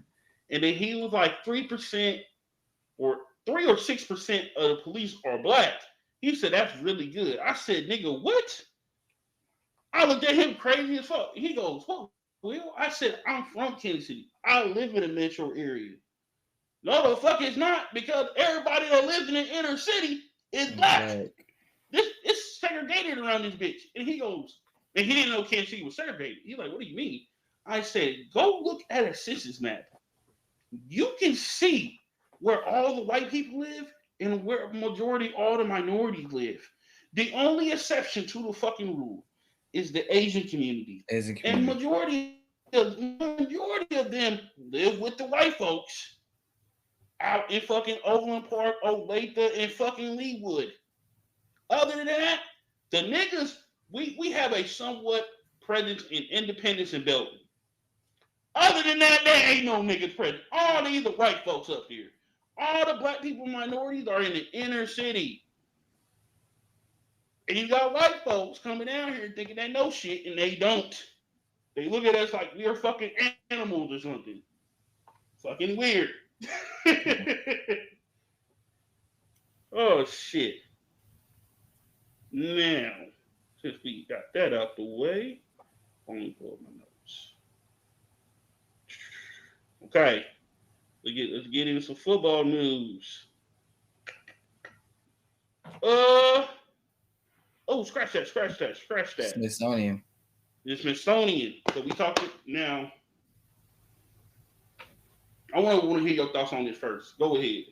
and then he was like 3% or 3 or 6% of the police are black. He said that's really good. I said, nigga, what? I looked at him crazy as fuck. He goes, "What, Will?" I said, I'm from Kansas City. I live in a metro area. No, the fuck it's not, because everybody that lives in the inner city is black. Black. This it's segregated around this bitch. And he goes, and he didn't know Kansas City was segregated. He's like, what do you mean? I said, go look at a census map. You can see where all the white people live and where majority all the minorities live. The only exception to the fucking rule is the Asian community. Asian And community. majority of them live with the white folks out in fucking Overland Park, Olathe, and fucking Leewood. Other than that, the niggas, we have a somewhat presence in Independence and Belton. Other than that, there ain't no niggas present. All these are white folks up here. All the black people minorities are in the inner city. And you got white folks coming down here thinking they know shit, and they don't. They look at us like we are fucking animals or something. Fucking weird. Oh, shit. Now, since we got that out the way, let me pull up my notes. Okay. Let's get into some football news. Oh, scratch that. Smithsonian. The Smithsonian. So we talked now. I want to hear your thoughts on this first. Go ahead.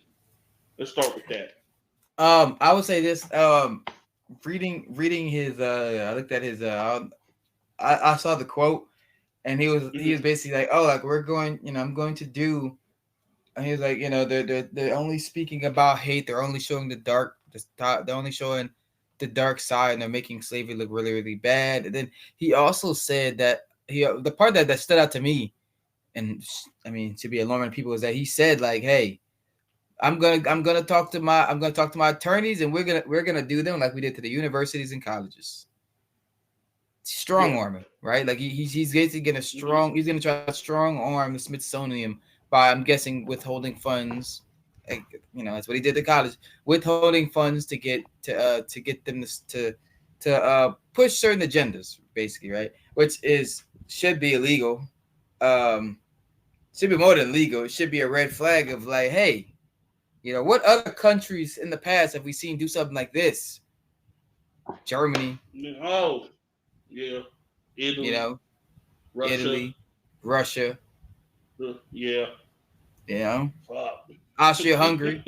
Let's start with that. I would say this. Reading his. I looked at his. I saw the quote, and he was basically like, oh, like we're going. I'm going to do. And he was like, they're only speaking about hate. They're only showing they're only showing the dark side, and they're making slavery look really, really bad. And then he also said that the part that stood out to me, and I mean to be alarming people, is that he said like, hey, I'm gonna talk to my attorneys, and we're gonna do them like we did to the universities and colleges. Strong arm, right? Like he's basically gonna he's gonna try to strong arm the Smithsonian by, I'm guessing, withholding funds. Like, that's what he did to college, withholding funds to get them to push certain agendas, basically, right? Which should be illegal. Should be more than legal. It should be a red flag of like, hey, what other countries in the past have we seen do something like this? Germany. Oh, yeah. Italy. Russia. Yeah. Fuck. Austria, Hungary.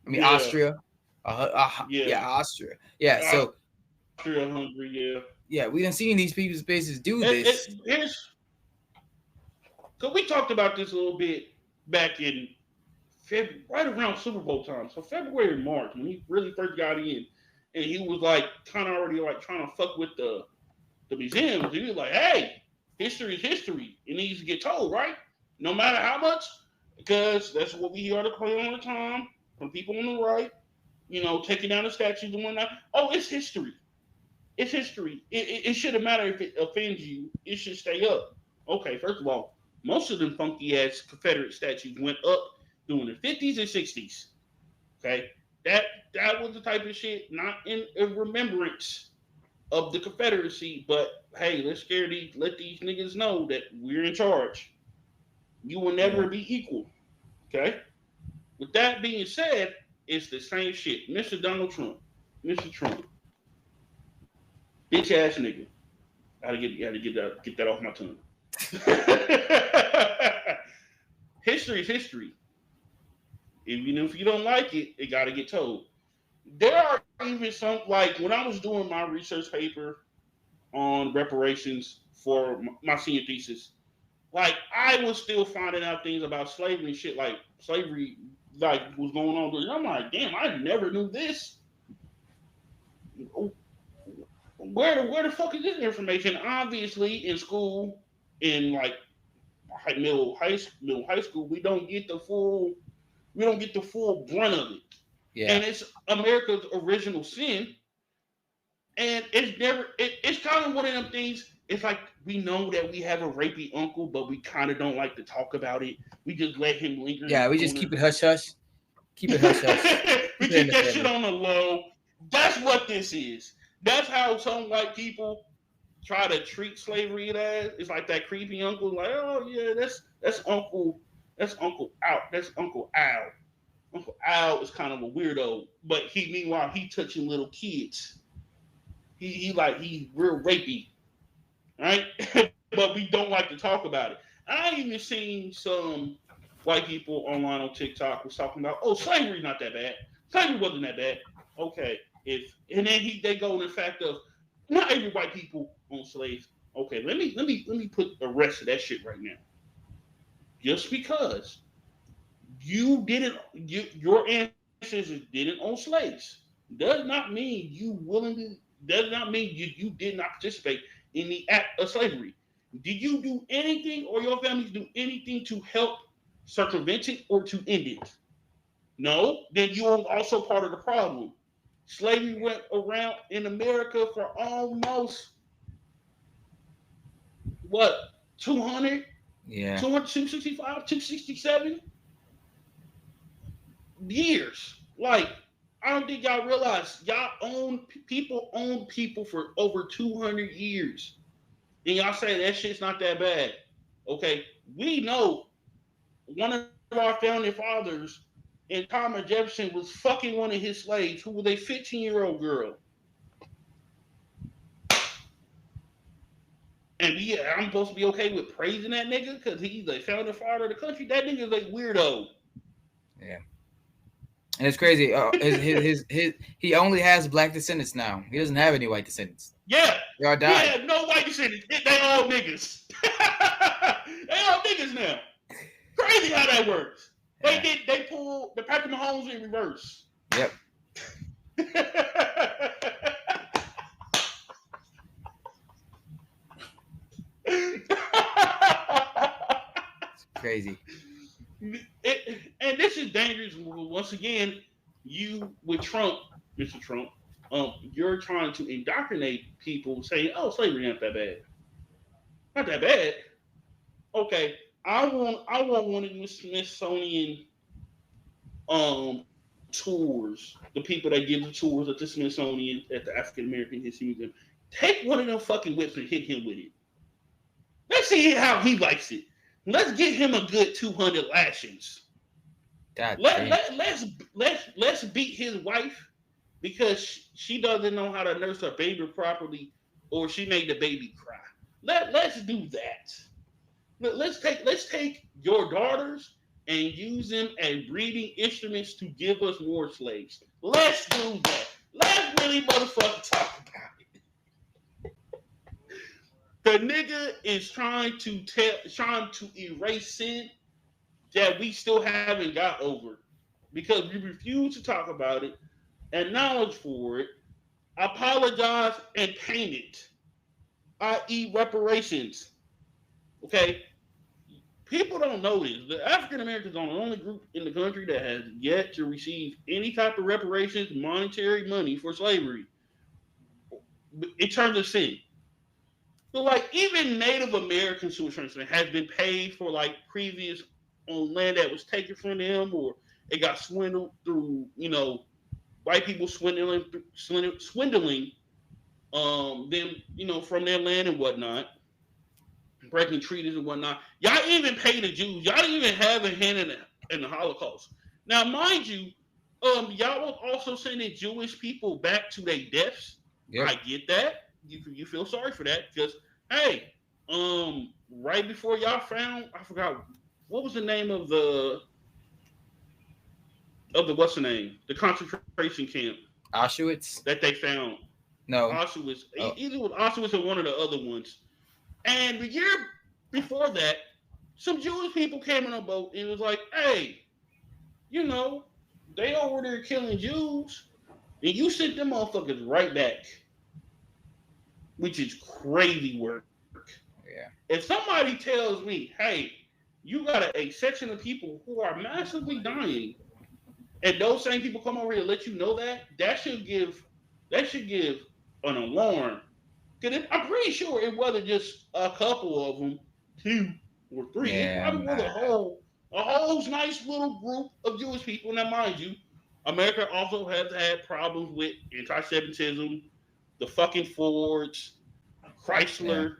I mean, Austria. Austria. Yeah, so. Austria, Hungary, yeah. Yeah, we done seen these people's spaces do this. Because we talked about this a little bit back in February, right around Super Bowl time. So February, March, when he really first got in, and he was like kind of already like trying to fuck with the museums. He was like, hey, history is history. It needs to get told, right? No matter how much, because that's what we hear to play all the time from people on the right, taking down the statues and whatnot. Oh, it's history. It's history. It shouldn't matter if it offends you. It should stay up. Okay, first of all, most of them funky ass Confederate statues went up during the 50s and 60s. Okay, that was the type of shit not in remembrance of the Confederacy, but hey, let these niggas know that we're in charge. You will never be equal. Okay? With that being said, it's the same shit. Mr. Donald Trump. Mr. Trump. Bitch ass nigga. Gotta get that off my tongue. History is history. Even if you don't like it, it gotta get told. There are even some, like when I was doing my research paper on reparations for my senior thesis, like I was still finding out things about slavery and shit, like slavery like was going on. And I'm like, damn, I never knew this. Where the fuck is this information? Obviously, in school, in like middle high school, we don't get the full brunt of it. Yeah. And it's America's original sin And it's never. It's kind of one of them things. It's like we know that we have a rapey uncle, but we kind of don't like to talk about it. We just let him linger in the Yeah, we just keep corner. it hush hush. Keep it hush hush. We Keep it in keep the that shit family. on the low. That's what this is. That's how some white people try to treat slavery as. It's like that creepy uncle, like, oh yeah, that's Uncle Out, that's Uncle Al. Uncle Al is kind of a weirdo, but he meanwhile he touching little kids. He's real rapey, right? But we don't like to talk about it. I even seen some white people online on TikTok was talking about, oh, slavery's not that bad. Slavery wasn't that bad. Okay, if and then they go in the fact of not every white people own slaves. Okay, let me put the rest of that shit right now. Just because your ancestors didn't own slaves does not mean you willingly does not mean you did not participate in the act of slavery. Did you do anything or your families do anything to help circumvent it or to end it? No, then you are also part of the problem. Slavery went around in America for almost what 200, Yeah. 265, 267 years. Like, I don't think y'all realize people own people for over 200 years. And y'all say that shit's not that bad. Okay, we know one of our founding fathers and Thomas Jefferson was fucking one of his slaves who was a 15-year-old girl. And yeah, I'm supposed to be okay with praising that nigga because he's a founding father of the country. That nigga's a weirdo. Yeah. And it's crazy. He only has black descendants now. He doesn't have any white descendants. Yeah. They all died. Yeah, no white descendants. They all niggas. They all niggas now. Crazy how that works. Yeah. They pulled the Patrick Mahomes in reverse. Yep. Crazy. And this is dangerous. Once again, you with Trump, Mr. Trump, you're trying to indoctrinate people saying, "Oh, slavery not that bad, not that bad." Okay, I want one of the Smithsonian tours. The people that give the tours at the Smithsonian at the African American History Museum, take one of them fucking whips and hit him with it. Let's see how he likes it. Let's get him a good 200 lashings. God Let, damn. let, let's, let's beat his wife because she doesn't know how to nurse her baby properly or she made the baby cry. Let's do that. Let's take your daughters and use them as breeding instruments to give us more slaves. Let's do that. Let's really motherfucking talk about it. The nigga is trying to erase sin that we still haven't got over because we refuse to talk about it, acknowledge for it, apologize, and payment, i.e., reparations. Okay, people don't know this. The African Americans are the only group in the country that has yet to receive any type of reparations, monetary money for slavery in terms of sin. So, like, even Native Americans to a certain extent has been paid for like previous on land that was taken from them, or it got swindled through, white people swindling them, from their land and whatnot, breaking treaties and whatnot. Y'all even pay the Jews. Y'all didn't even have a hand in the Holocaust. Now, mind you, y'all was also sending Jewish people back to their deaths. Yep. I get that. You feel sorry for that because hey, right before y'all found, I forgot what was the name of the what's the name, the concentration camp Auschwitz? that they found. No. Auschwitz, Oh. either with Auschwitz or one of the other ones. And the year before that, some Jewish people came on a boat and was like, hey, you know, they over there killing Jews, and you sent them motherfuckers right back, which is crazy work. Yeah. If somebody tells me, hey, you got a section of people who are massively dying, and those same people come over here and let you know that, that should give an alarm. Because I'm pretty sure it wasn't just a couple of them, two or three. It Yeah, probably was a whole nice little group of Jewish people. Now, mind you, America also has had problems with anti-Semitism, the fucking Fords, yeah, Chrysler,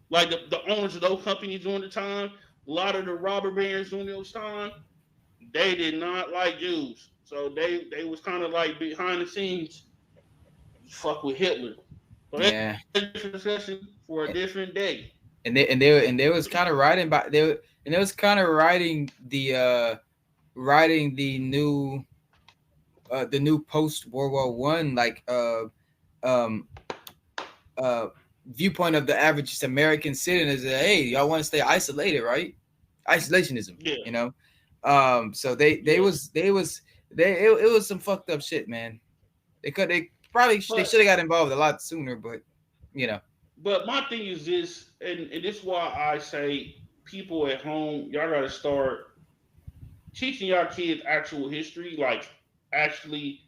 like the owners of those companies during the time. A lot of the robber barons during those time, they did not like Jews, so they was kind of like behind the scenes, fuck with Hitler. So that's yeah. a different discussion for a different day. And they was kind of writing by they was kind of writing the new post World War One um uh viewpoint of the average American citizen is that, hey, y'all want to stay isolated, right? Isolationism, Yeah, you know. So they yeah. was they was they it was some fucked up shit, man. They probably they But should have got involved a lot sooner, but you know. my thing is this, and this is why I say people at home, y'all gotta start teaching y'all kids actual history, like actually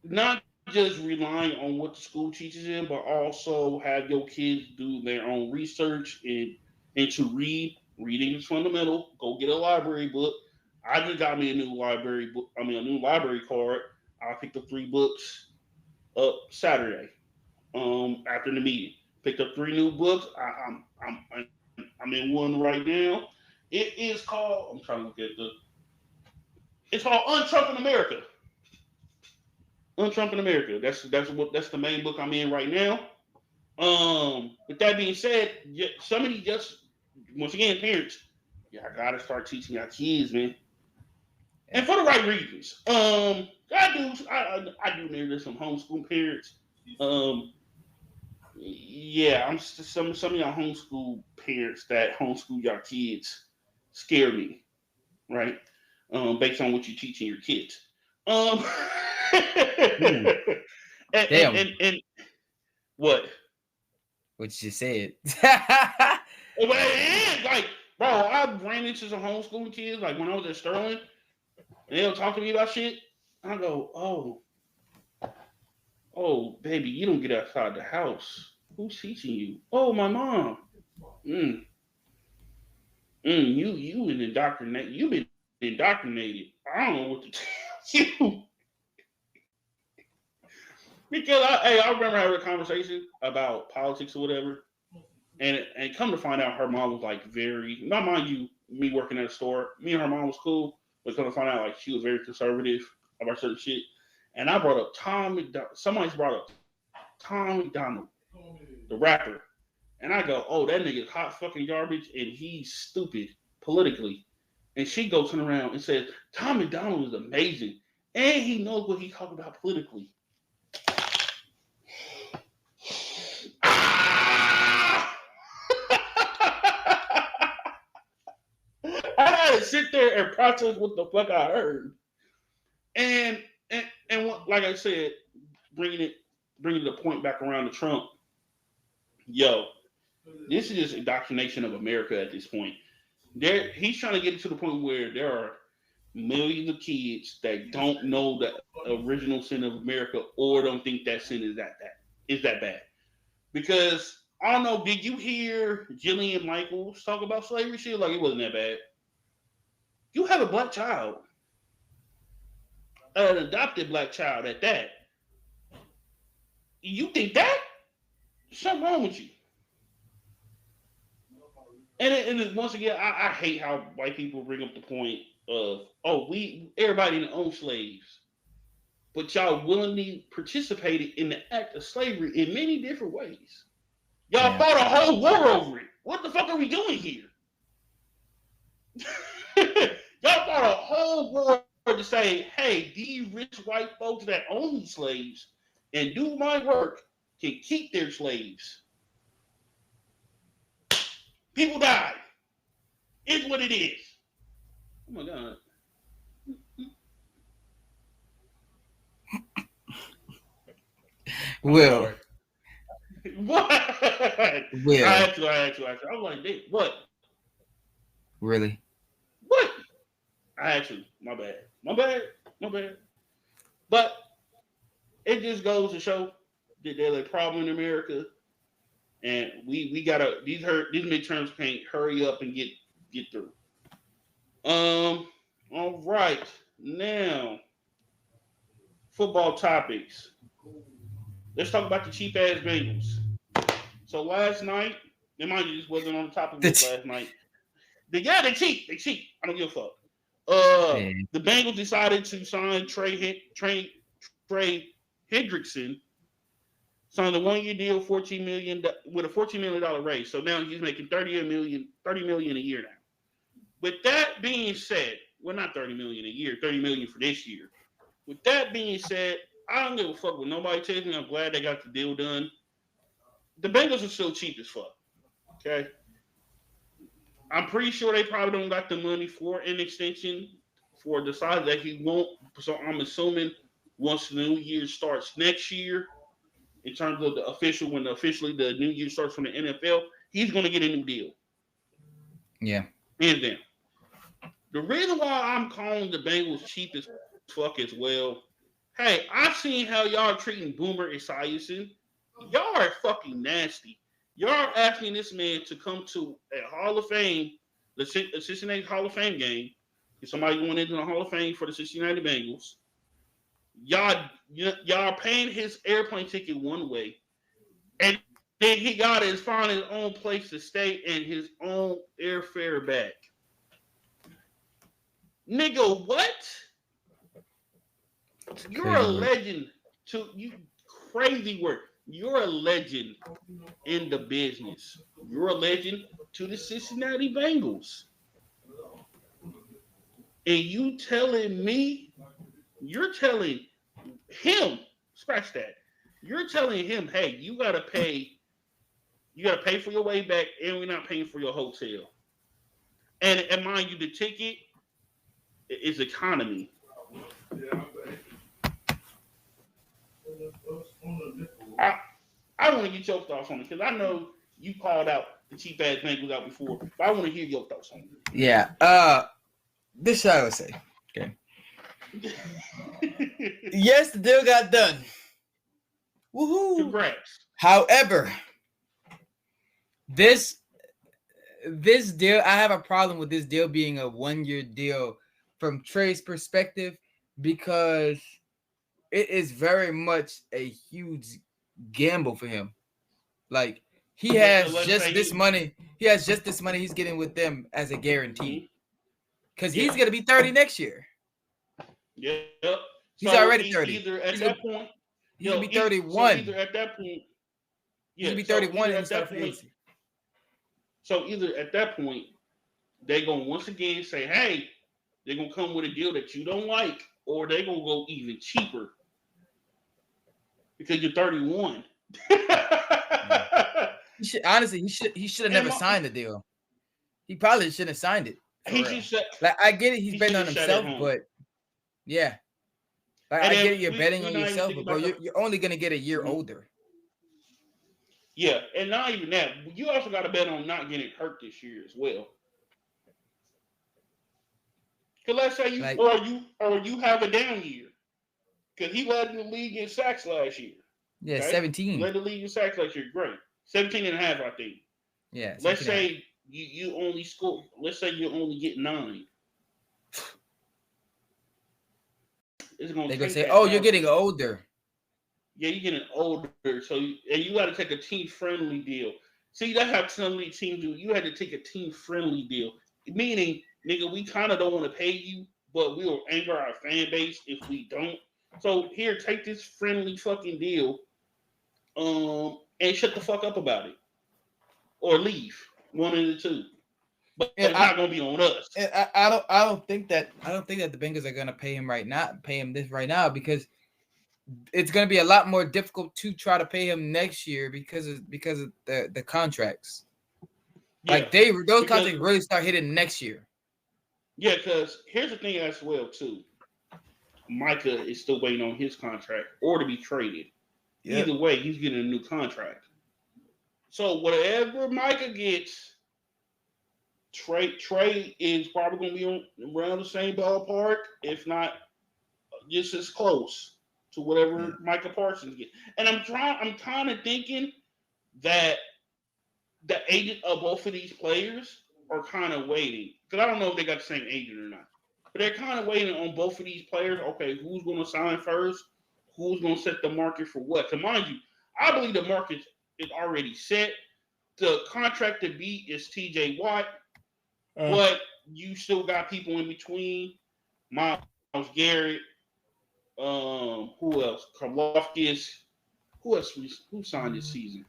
not just relying on what the school teaches them, but also have your kids do their own research and to read. Reading is fundamental. Go get a library book. I just got me a new library book. I mean, a new library card. I picked up 3 books up Saturday. After the meeting, picked up 3 new books. I'm in one right now. It is called. I'm trying to look at the. It's called Untrump in America. Untrump in America. That's the main book I'm in right now. With that being said, somebody just once again, parents, y'all gotta start teaching your kids, man, Yeah. and for the right reasons. I do know there's some homeschool parents. Um, yeah, some of y'all homeschool parents that homeschool your kids scare me, right? Based on what you're teaching your kids. Um, Ooh, damn, and what? what you said. Well, it is like, bro, I ran into some homeschooling kids like when I was at Sterling, and they'll talk to me about shit. I go, oh, baby, you don't get outside the house. Who's teaching you? Oh, my mom. Mm, you been indoctrinated. You've been indoctrinated. I don't know what to tell you. Because I remember having a conversation about politics or whatever, and come to find out, her mom was like very, not mind you, me working at a store, me and her mom was cool, but come to find out, like, she was very conservative about certain shit. And I brought up Tom McDonald. Somebody's brought up Tom McDonald, the rapper. And I go, oh, that nigga's hot fucking garbage and he's stupid politically. And she goes turn around and says, Tom McDonald is amazing. And he knows what he's talking about politically. Ah! I had to sit there and process what the fuck I heard. And like I said, bringing it bringing the point back around to Trump, yo, this is just indoctrination of America at this point. He's trying to get it to the point where there are millions of kids that don't know the original sin of America or don't think that sin is that bad. Because I don't know, did you hear Jillian Michaels talk about slavery shit? Like it wasn't that bad. You have a black child, an adopted black child at that. You think that? Something wrong with you. Once again, I hate how white people bring up the point of, oh, we everybody own slaves, but y'all willingly participated in the act of slavery in many different ways. Y'all Yeah. fought a whole war over it. What the fuck are we doing here? Y'all fought a whole war to say, hey, these rich white folks that own these slaves and do my work can keep their slaves. People died. It's what it is. Oh my god. I'm Will, sorry. What? I Will, had to. I was like, "Dick, what? really? What? I had to. My bad. My bad. My bad. But it just goes to show They're a problem in America, and we gotta these midterms can't hurry up and get through. All right, now football topics. Let's talk about the cheap ass Bengals. So last night, and mind you, this wasn't on the topic list last night. They cheap. They cheap. I don't give a fuck. The Bengals decided to sign Trey Hendrickson, signed a 1 year deal, $14 million with a $14 million raise. So now he's making $30 million a year now. With that being said, well, not $30 million a year, $30 million for this year. With that being said, I don't give a fuck what nobody tells me. I'm glad they got the deal done. The Bengals are still cheap as fuck. Okay. I'm pretty sure they probably don't got the money for an extension for the size that he won't. So I'm assuming once the new year starts next year, in terms of when officially the new year starts from the NFL, he's going to get a new deal. Yeah. And then the reason why I'm calling the Bengals cheap as fuck as well. Hey, I've seen how y'all are treating Boomer Esiason. Y'all are fucking nasty. Y'all are asking this man to come to a Hall of Fame, the Cincinnati Hall of Fame game. If somebody going into the Hall of Fame for the Cincinnati Bengals. Y'all are paying his airplane ticket one way, and then he got to find his own place to stay and his own airfare back. Nigga, what? You're a legend to you. Crazy work. You're a legend in the business. You're a legend to the Cincinnati Bengals. And you're telling him, scratch that. You're telling him, hey, you gotta pay for your way back, and we're not paying for your hotel. And mind you, the ticket is economy. I want to get your thoughts on it because I know you called out the cheap ass Bengals out before, but I want to hear your thoughts on it. Yeah. This is what I would say. Okay. Yes, the deal got done. Woohoo! Congrats. However, this deal, I have a problem with this deal being a 1 year deal from Trey's perspective because it is very much a huge gamble for him. Like he has just this money. He has just this money he's getting with them as a guarantee. Because he's gonna be 30 next year. Yep. He's already 30. Either at that point, he's gonna be 31. Either at that point, he's gonna be 31 and start point. So either at that point, they're gonna once again say, "Hey," they're gonna come with a deal that you don't like, or they're gonna go even cheaper because you're 31. He should have never signed the deal. He probably shouldn't have signed it. I get it. He's betting on himself, but yeah, I get it. You're betting on yourself, but bro, you're only gonna get a year older. Yeah, and not even that. You also got to bet on not getting hurt this year as well. Because let's say you have a down year, because he led the league in sacks last year. Yeah, okay? 17. Led the league in sacks last year. Great, 17 and a half, I think. Yeah. Let's say you only score. Let's say you only get 9. They're gonna say, "Oh, you're getting older." Yeah, you're getting older, so you got to take a team-friendly deal. See, that's how some of these teams do. You had to take a team-friendly deal, meaning, nigga, we kind of don't want to pay you, but we'll anger our fan base if we don't. So here, take this friendly fucking deal, and shut the fuck up about it, or leave. One of the two. But it's not gonna be on us. I don't think that the Bengals are gonna pay him this right now because it's gonna be a lot more difficult to try to pay him next year because of the contracts. Yeah, like those contracts really start hitting next year. Yeah, because here's the thing as well too. Micah is still waiting on his contract or to be traded. Yep. Either way, he's getting a new contract. So whatever Micah gets, Trey is probably going to be around the same ballpark, if not just as close to whatever Micah Parsons gets. And I'm kind of thinking that the agent of both of these players are kind of waiting, because I don't know if they got the same agent or not. But they're kind of waiting on both of these players. Okay, who's going to sign first? Who's going to set the market for what? To mind you, I believe the market is already set. The contract to beat is T.J. Watt, but you still got people in between. Myles Garrett, who else? Karlaftis. Who signed this season?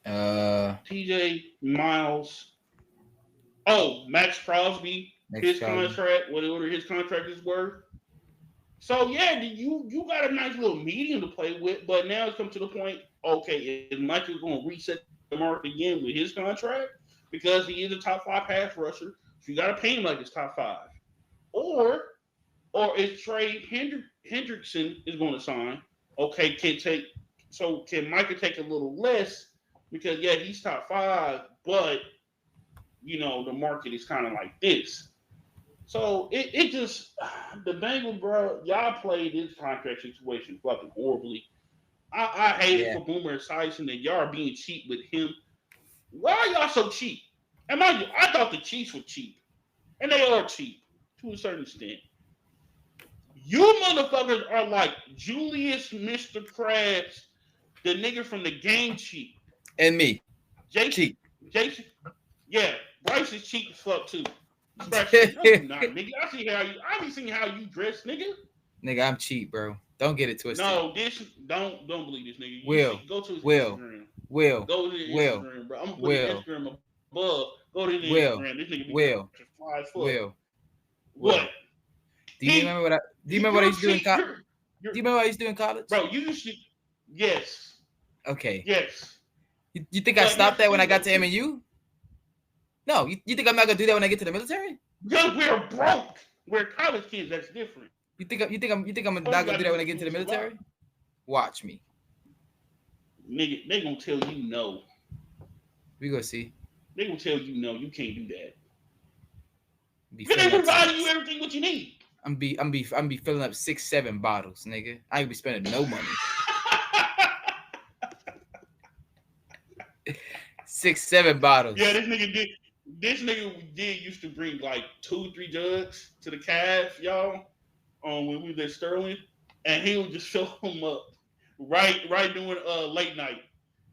TJ, Miles. Oh, Max Crosby. Contract, whatever his contract is worth. So yeah, you got a nice little medium to play with, but now it's come to the point. Okay, is Michael going to reset the market again with his contract because he is a top 5 pass rusher? So you got to pay him like it's top 5, or is Trey Hendrickson is going to sign? Okay, can Micah take a little less because yeah, he's top 5, but the market is kind of like this. So it just the Bengals, bro, y'all played this contract situation fucking horribly. I hate it for Boomer Esiason and y'all are being cheap with him. Why are y'all so cheap? And mind you, I thought the Chiefs were cheap, and they are cheap to a certain extent. You motherfuckers are like Julius Mr. Krabs, the nigga from the game cheap, and me, Jason. Yeah, Bryce is cheap as fuck too. No, you not, nigga. I be seeing how you dress, nigga. Nigga, I'm cheap, bro. Don't get it twisted. No, don't believe this nigga. Go to his Instagram. Go to his Instagram, bro. I'm gonna put his Instagram above. Go to his Instagram. This nigga be 5 foot. What? Do you remember what I used to do in college? Do you remember what I used to do in college? Bro, you used to. Yes. Okay. Yes. You think I stopped that when I got to MNU? No, you think I'm not gonna do that when I get to the military? Because we're broke. We're college kids. That's different. You think I'm not gonna do that when I get into the military? Watch me. Nigga, they gonna tell you no. We gonna see. They gonna tell you no. You can't do that. Because they providing you everything what you need. I'm be filling up 6-7 bottles, nigga. I ain't be spending no money. 6-7 bottles. Yeah, this nigga did used to bring like 2-3 jugs to the calf, y'all. When we was at Sterling, and he would just fill them up right during late night.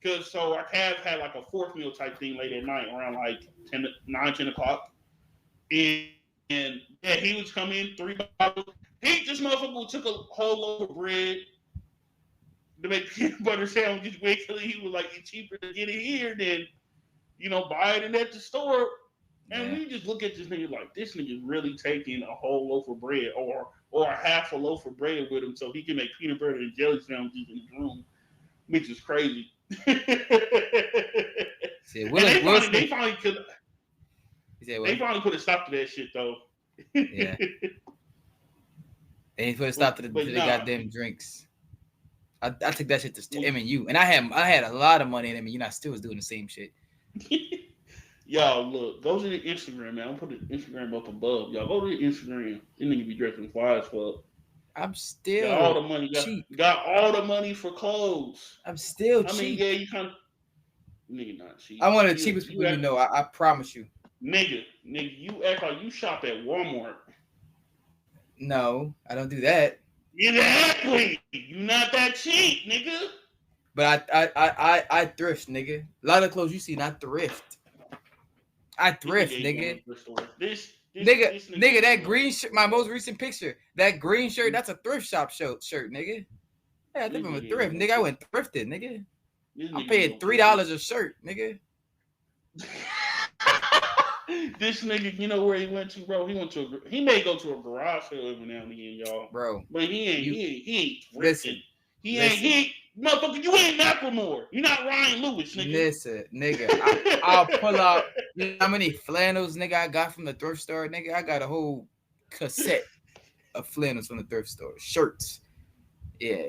Cause so our calf had like a 4th meal type thing late at night around like 10 o'clock. And yeah, he would come in 3 bottles. This motherfucker took a whole loaf of bread to make peanut butter sandwiches. Wait till he was like, it's cheaper to get it here than buy it at the store. And we just look at this nigga like, this nigga's really taking a whole loaf of bread or a half a loaf of bread with him so he can make peanut butter and jelly sandwiches in his room, which is crazy. See, they finally put a stop to that shit though. Yeah. They ain't put a stop to the goddamn drinks. I took that shit to MNU, and I had a lot of money in MNU, and I still was doing the same shit. Y'all, look, go to the Instagram, man. I'll put the Instagram up above. Y'all go to the Instagram. This nigga be dressing fly as fuck. I'm still got all the money. Got all the money for clothes. I'm still cheap. I mean, yeah, you kind of nigga not cheap. I'm one of the cheapest people you know. I promise you. Nigga, you act like you shop at Walmart. No, I don't do that. Exactly. You not that cheap, nigga. But I thrift, nigga. A lot of clothes you see, not thrift. I thrift, nigga. This nigga, that green shirt, my most recent picture, that green shirt, that's a thrift shop shirt, nigga. Yeah, I think I'm a thrift, nigga. I went thrifted, nigga. I'm paying $3 a shirt, nigga. This nigga, you know where he went to, bro? He may go to a garage sale every now and then, y'all. Bro. But he ain't thrifting. He ain't motherfucker, you ain't Macklemore. You're not Ryan Lewis, nigga. Listen, nigga, I'll pull out, you know how many flannels, nigga, I got from the thrift store, nigga? I got a whole cassette of flannels from the thrift store. Shirts. Yeah.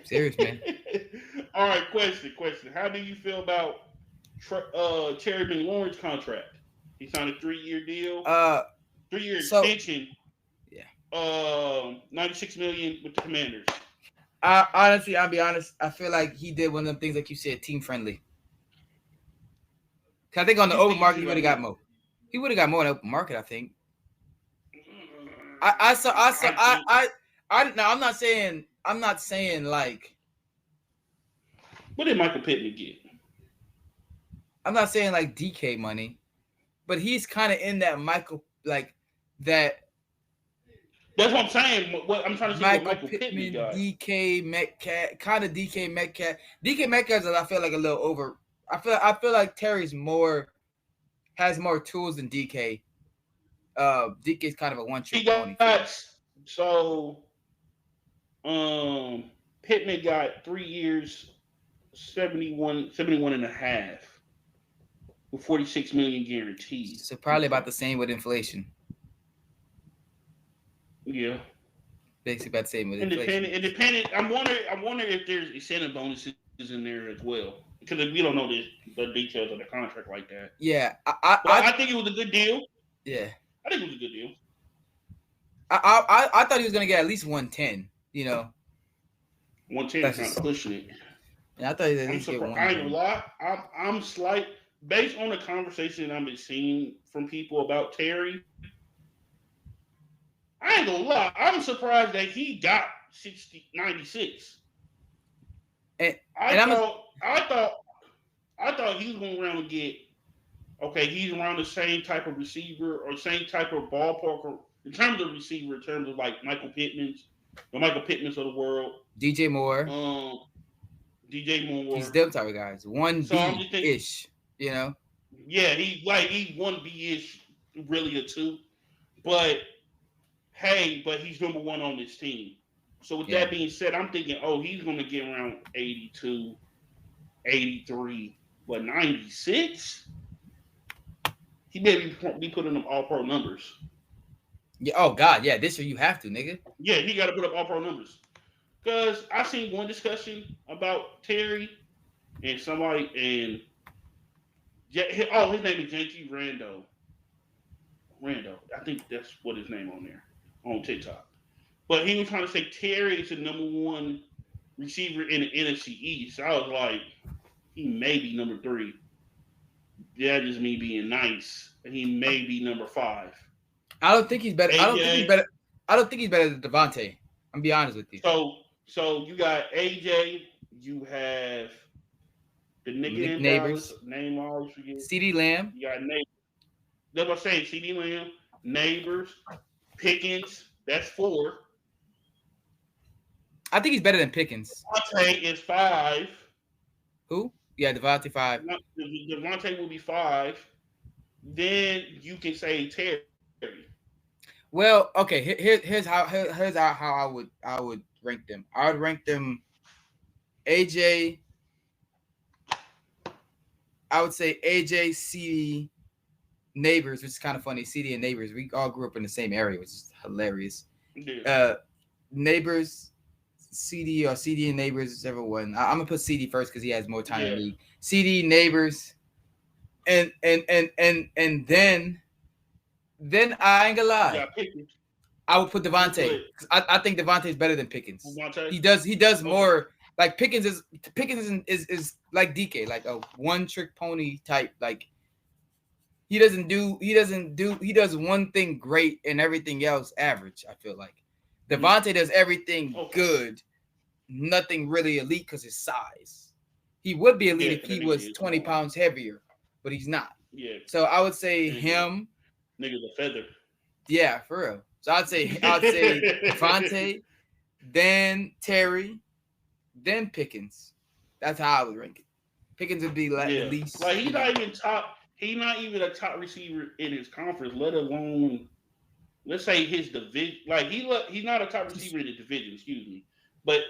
Serious, man. All right, question. How do you feel about Terry McLaurin's contract? He signed a 3-year deal. 3-year extension. Yeah. $96 million with the Commanders. Honestly, I'll be honest. I feel like he did one of them things like you said, team friendly. Cause I think on the open market he would have got more. He would have got more in the open market. I think. I saw. No, I'm not saying like. What did Michael Pittman get? I'm not saying like DK money, but he's kind of in that Michael like that. That's what I'm saying. What I'm trying to say, Michael Pittman got. DK Metcalf, kind of DK Metcalf. DK Metcalf, I feel like a little over. I feel like Terry's has more tools than DK. DK's kind of a one-trick pony. So, Pittman got 3 years, 71 and a half, with $46 million guaranteed. So probably about the same with inflation. Yeah. Basically about the same with inflation. Independent. I'm wondering if there's incentive bonuses in there as well, because we don't know the details of the contract like that. Yeah, I think it was a good deal. Yeah, I think it was a good deal. I thought he was gonna get at least 110. 110 is kind of pushing it. Yeah, I thought he was at least get 110. I ain't gonna lie. I'm slight based on the conversation I've been seeing from people about Terry. I ain't gonna lie. I'm surprised that he got 96. I thought he was going around and get. Okay, he's around the same type of receiver or same type of ballpark in terms of receiver, in terms of like the Michael Pittmans of the world. DJ Moore. DJ Moore. He's them type of guys. 1B-ish, Yeah, he 1B-ish, really a 2. But hey, he's number 1 on this team. So with that being said, I'm thinking, he's going to get around 82, 83, but 96? He may be putting up all-pro numbers. Yeah. Oh, God. Yeah, this year you have to, nigga. Yeah, he got to put up all-pro numbers. Because I seen one discussion about Terry and somebody, and his name is Janky Rando. I think that's what his name on there, on TikTok. But he was trying to say Terry is the number 1 receiver in the NFC East. I was like, he may be number 3. That is me being nice. And he may be number 5. I don't think he's better. I don't think he's better than Devontae. I'm gonna be honest with you. So you got AJ. You have the nigga Neighbors. Name I always forget. CeeDee Lamb. You got Neighbors. That's what I'm saying. CeeDee Lamb, Neighbors, Pickens. That's 4. I think he's better than Pickens. Devontae is 5. Who? Yeah, Devontae 5. Devontae will be 5. Then you can say Terry. Well, okay. Here's how I would rank them. I would rank them. AJ. I would say AJ, CeeDee, Neighbors, which is kind of funny. CeeDee and Neighbors, we all grew up in the same area, which is hilarious. Yeah. Neighbors, CeeDee and Neighbors, whichever one. I'm gonna put CeeDee first because he has more time in the league. CeeDee, Neighbors, and then I ain't gonna lie. I would put Devontae. I think Devontae is better than Pickens. He does more. Like Pickens is like DK, like a one-trick pony type. Like he does one thing great and everything else average. I feel like Devontae does everything good, nothing really elite because his size. He would be elite if he was 20 pounds heavier, but he's not. Yeah. So I would say him. Nigga's a feather. Yeah, for real. So I'd say Devontae, then Terry, then Pickens. That's how I would rank it. Pickens would be like the least. Like he's not even top. He's not even a top receiver in his conference, let alone, let's say his division. Like he's not a top receiver in the division. Excuse me. But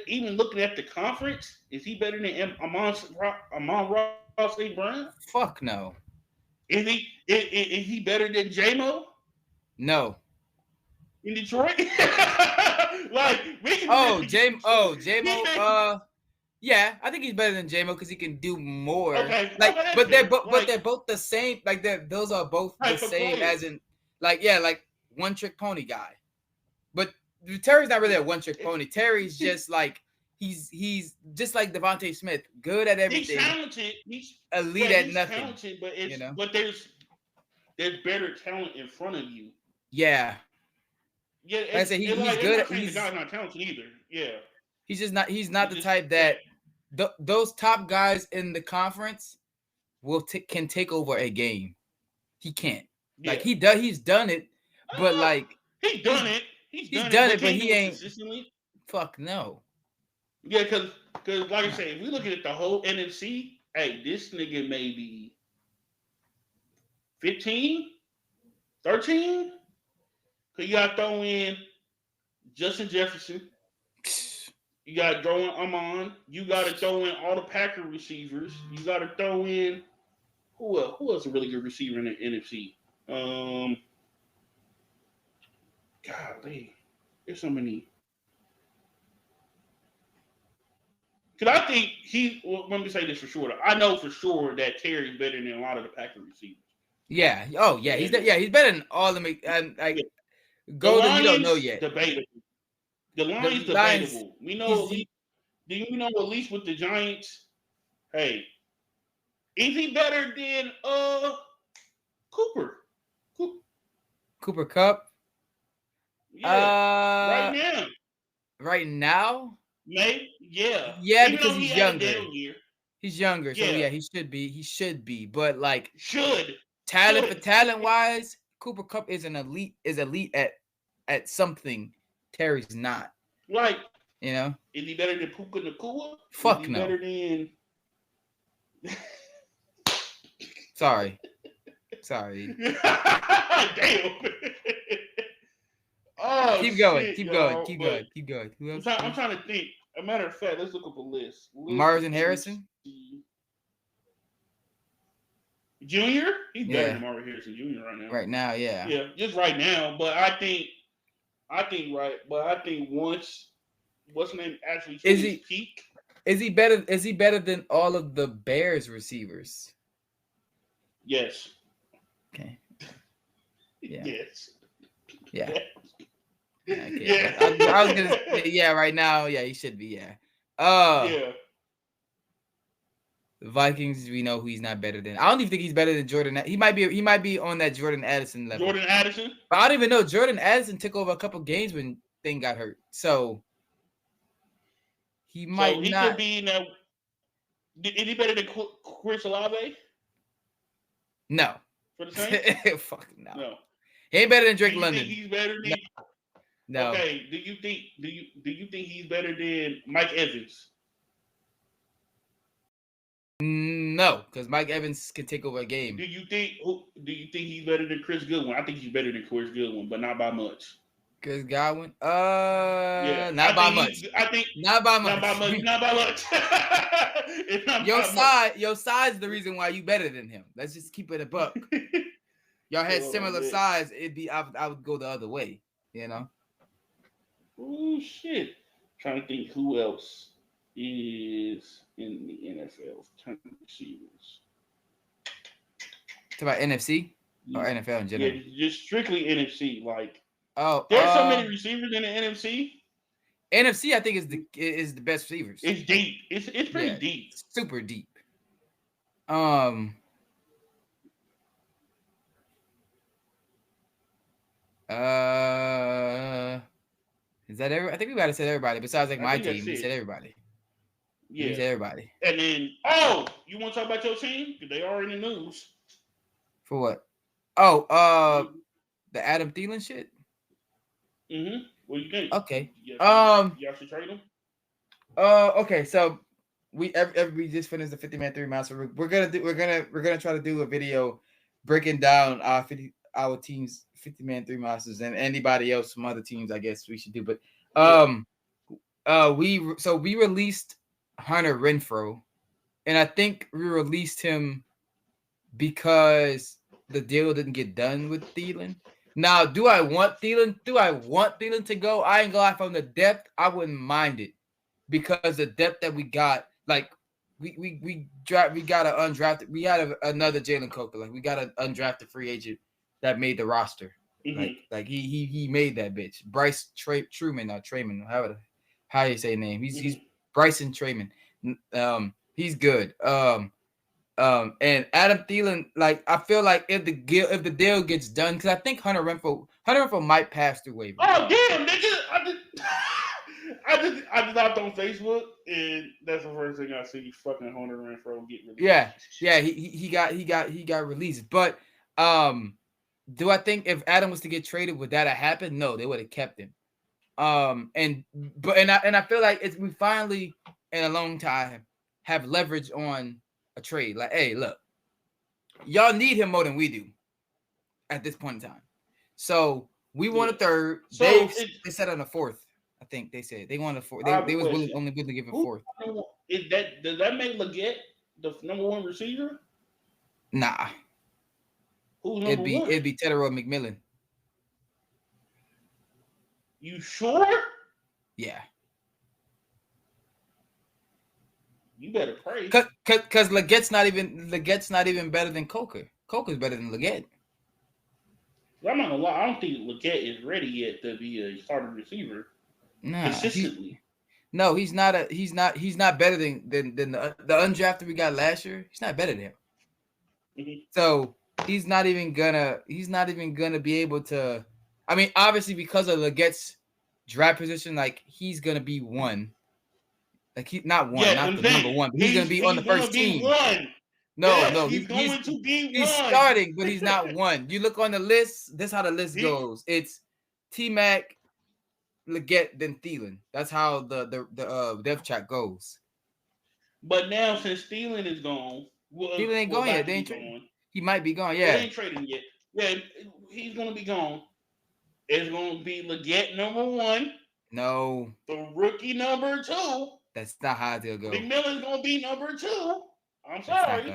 even looking at the conference, is he better than Amon-Ra St. Brown? Fuck no. Is he better than J-Mo? No. In Detroit? J-Mo. Yeah, I think he's better than J-Mo because he can do more. Okay. But they're both the same. Like those are both the same as in like one trick pony guy. but Terry's not really a one-trick pony. Terry's just like he's just like Devontae Smith, good at everything. He's talented. He's elite at he's nothing. Talented, but there's better talent in front of you. Yeah. Yeah, like I said, he's good. The guy's not talented either. Yeah. He's just not. He's not the type that those top guys in the conference can take over a game. He can't. Yeah. Like he's done it, but like he's done it. He's done it, but he ain't consistently. Fuck no. Yeah, because like I say, if we look at the whole NFC, hey, this nigga may be 15, 13. Because you got to throw in Justin Jefferson. You got to throw in Amon. You got to throw in all the Packer receivers. You got to throw in who else a really good receiver in the NFC? Golly, there's so many. Because I think let me say this for sure. I know for sure that Terry's better than a lot of the Packer receivers. Yeah. Oh yeah. He's better than all of them. Like Golden, you don't know yet. Debatable. The Lions debatable. We know. Do you know at least with the Giants? Hey, is he better than Cooper? Cooper Kupp? Yeah. Right now. Maybe. Yeah. Yeah, even because he's younger. He's younger, so yeah, he should be. He should be, but like talent wise, Cooper Kupp is elite at something. Terry's not. Like, you know, is he better than Puka Nacua? Fuck no. Better than. Sorry. Damn. Oh, keep going. Keep going. Who else? I'm trying to think. A matter of fact, let's look up a list. Marvin Harrison Jr. He's better than Marvin Harrison Jr. right now. Right now, yeah. Yeah, just right now. But I think once what's his name actually peak. Is he better than all of the Bears receivers? Yes. Okay. Yeah. Yes. Yeah. Yeah. I was gonna say, right now, he should be, yeah. The Vikings, we know who he's not better than. I don't even think he's better than Jordan. He might be on that Jordan Addison level. Jordan Addison? But I don't even know. Jordan Addison took over a couple games when Thing got hurt. So he might not. Could be now. Is he better than Chris Olave? No. For the same? Fuck no. No. He ain't better than Drake London. He's better than. No. Okay. Do you think he's better than Mike Evans? No, because Mike Evans can take over a game. Do you think he's better than Chris Goodwin? I think he's better than Chris Goodwin, but not by much. Chris Godwin? Not by much. Not by much. Your size is the reason why you better than him. Let's just keep it a buck. Y'all had similar size. I would go the other way, you know. Oh shit! Trying to think who else is in the NFL receivers. Talk about NFC or NFL in general? Yeah, just strictly NFC. Like, there's so many receivers in the NFC. NFC, I think is the best receivers. It's deep. It's pretty deep. Super deep. Is that every? I think we gotta say everybody. Besides, like my team, we said everybody. Yeah, we said everybody. And then, you want to talk about your team? Because they are in the news. For what? The Adam Thielen shit. What do you think? Okay. Y'all should trade him. Okay. So we just finished the 50-man 3-man. We're gonna try to do a video breaking down our team's 50-man 3-masters and anybody else from other teams. I guess we should do. But we released Hunter Renfrow, and I think we released him because the deal didn't get done with Thielen. Now, do I want Thielen? Do I want Thielen to go? I ain't gonna lie, from the depth, I wouldn't mind it because the depth that we got, like we got an undrafted. We had another Jalen Coker. Like we got an undrafted free agent that made the roster. Like he made that bitch. Bryce Truman or Trayman, how you say his name? He's Bryson Trayman. He's good. And Adam Thielen, like I feel like if the deal gets done, because I think Hunter Renfrow might pass through waivers. Oh damn, nigga! I just hopped on Facebook and that's the first thing I see. Fucking Hunter Renfrow get released. Yeah. He got released. But do I think if Adam was to get traded, would that have happened? No, they would have kept him. And I feel like we finally in a long time have leverage on a trade. Like, hey, look, y'all need him more than we do at this point in time. So we want a third. So they said on a fourth. I think they said they wanted a fourth. They was only willing to give a fourth. Does that make Leggett the number one receiver? Nah. Who's number one? It'd be Tedero McMillan. You sure? Yeah. You better pray. Cause Leggett's not even better than Coker. Coker's better than Leggett. I'm not gonna lie. I don't think Leggett is ready yet to be a starting receiver. Nah, consistently. He's not better than the undrafted we got last year. He's not better than him. Mm-hmm. So he's not even gonna be able to. I mean, obviously because of Leggett's draft position, like he's gonna be one. Like not the number one, but he's gonna be on the first team. No, he's going to be one. He's starting, but he's not one. You look on the list. This is how the list goes. It's T-Mac, Leggett, then Thielen. That's how the depth chart goes. But now since Thielen is gone, Thielen ain't gone yet. They ain't he might be gone. Yeah, they ain't trading yet. Yeah, he's gonna be gone. It's gonna be Leggett number one. No, the rookie number two. That's not how it's gonna go. McMillan's gonna be number two. I'm sorry.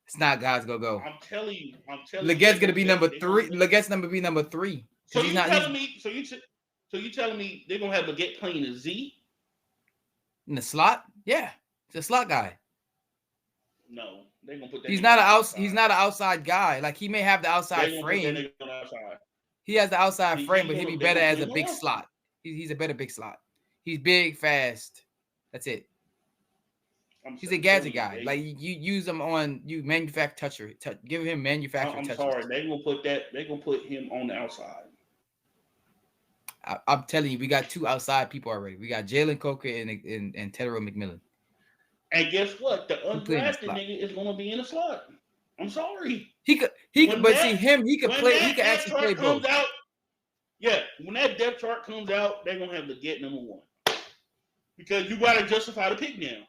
It's not how it's gonna go. I'm telling you. Leggett's gonna be number three. Leggett's number three. So you telling me? So you telling me they're gonna have Leggett playing a Z in the slot? Yeah, it's a slot guy. No, they're gonna put that. He's not an outside guy. Like he may have the outside frame. He has the outside frame, but he'd be better as a big slot. He's a better big slot. He's big, fast. That's it. He's a gadget guy. Like you use him on manufacture give him manufacturing touches. I'm sorry, they're gonna put him on the outside. I'm telling you, we got two outside people already. We got Jalen Coker and Tedero McMillan. And guess what? The undrafted nigga is gonna be in the slot. I'm sorry. He could play. He could actually play both. When that depth chart comes out, they're gonna have to get number one. Because you gotta justify the pick now.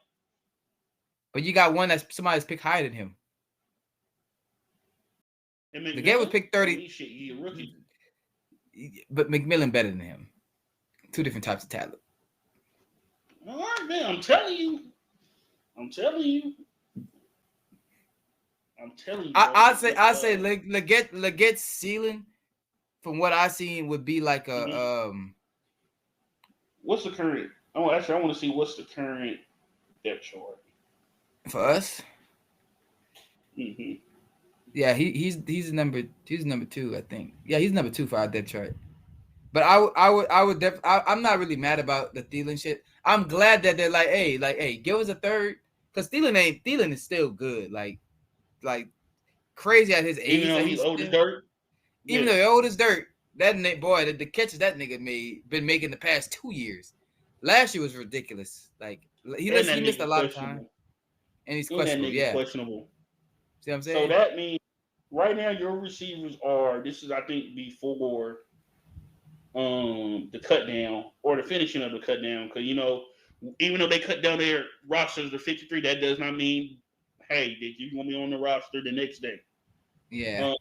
But you got one that's somebody's picked higher than him. The guy was picked 30. Rookie. But McMillan better than him. Two different types of talent. All right, man. I'm telling you. I say Leggett's ceiling, from what I seen, would be like a What's the current? Oh, actually, I want to see what's the current depth chart for us. Mm-hmm. Yeah, he's number 2, I think. Yeah, he's number 2 for our depth chart. But I'm not really mad about the Thielen shit. I'm glad that they're like, hey, give us a third, because Thielen is still good, like crazy at his age. Even though he's old as dirt. Even though he's old as dirt, the catches that nigga been making the past 2 years. Last year was ridiculous. Like he missed a lot of time, and he's questionable. Yeah, questionable. See what I'm saying? So that means right now your receivers are. This is, I think, before the cut down or the finishing of the cut down. Because even though they cut down their rosters to 53, that does not mean, hey, that you're gonna be on the roster the next day. Yeah,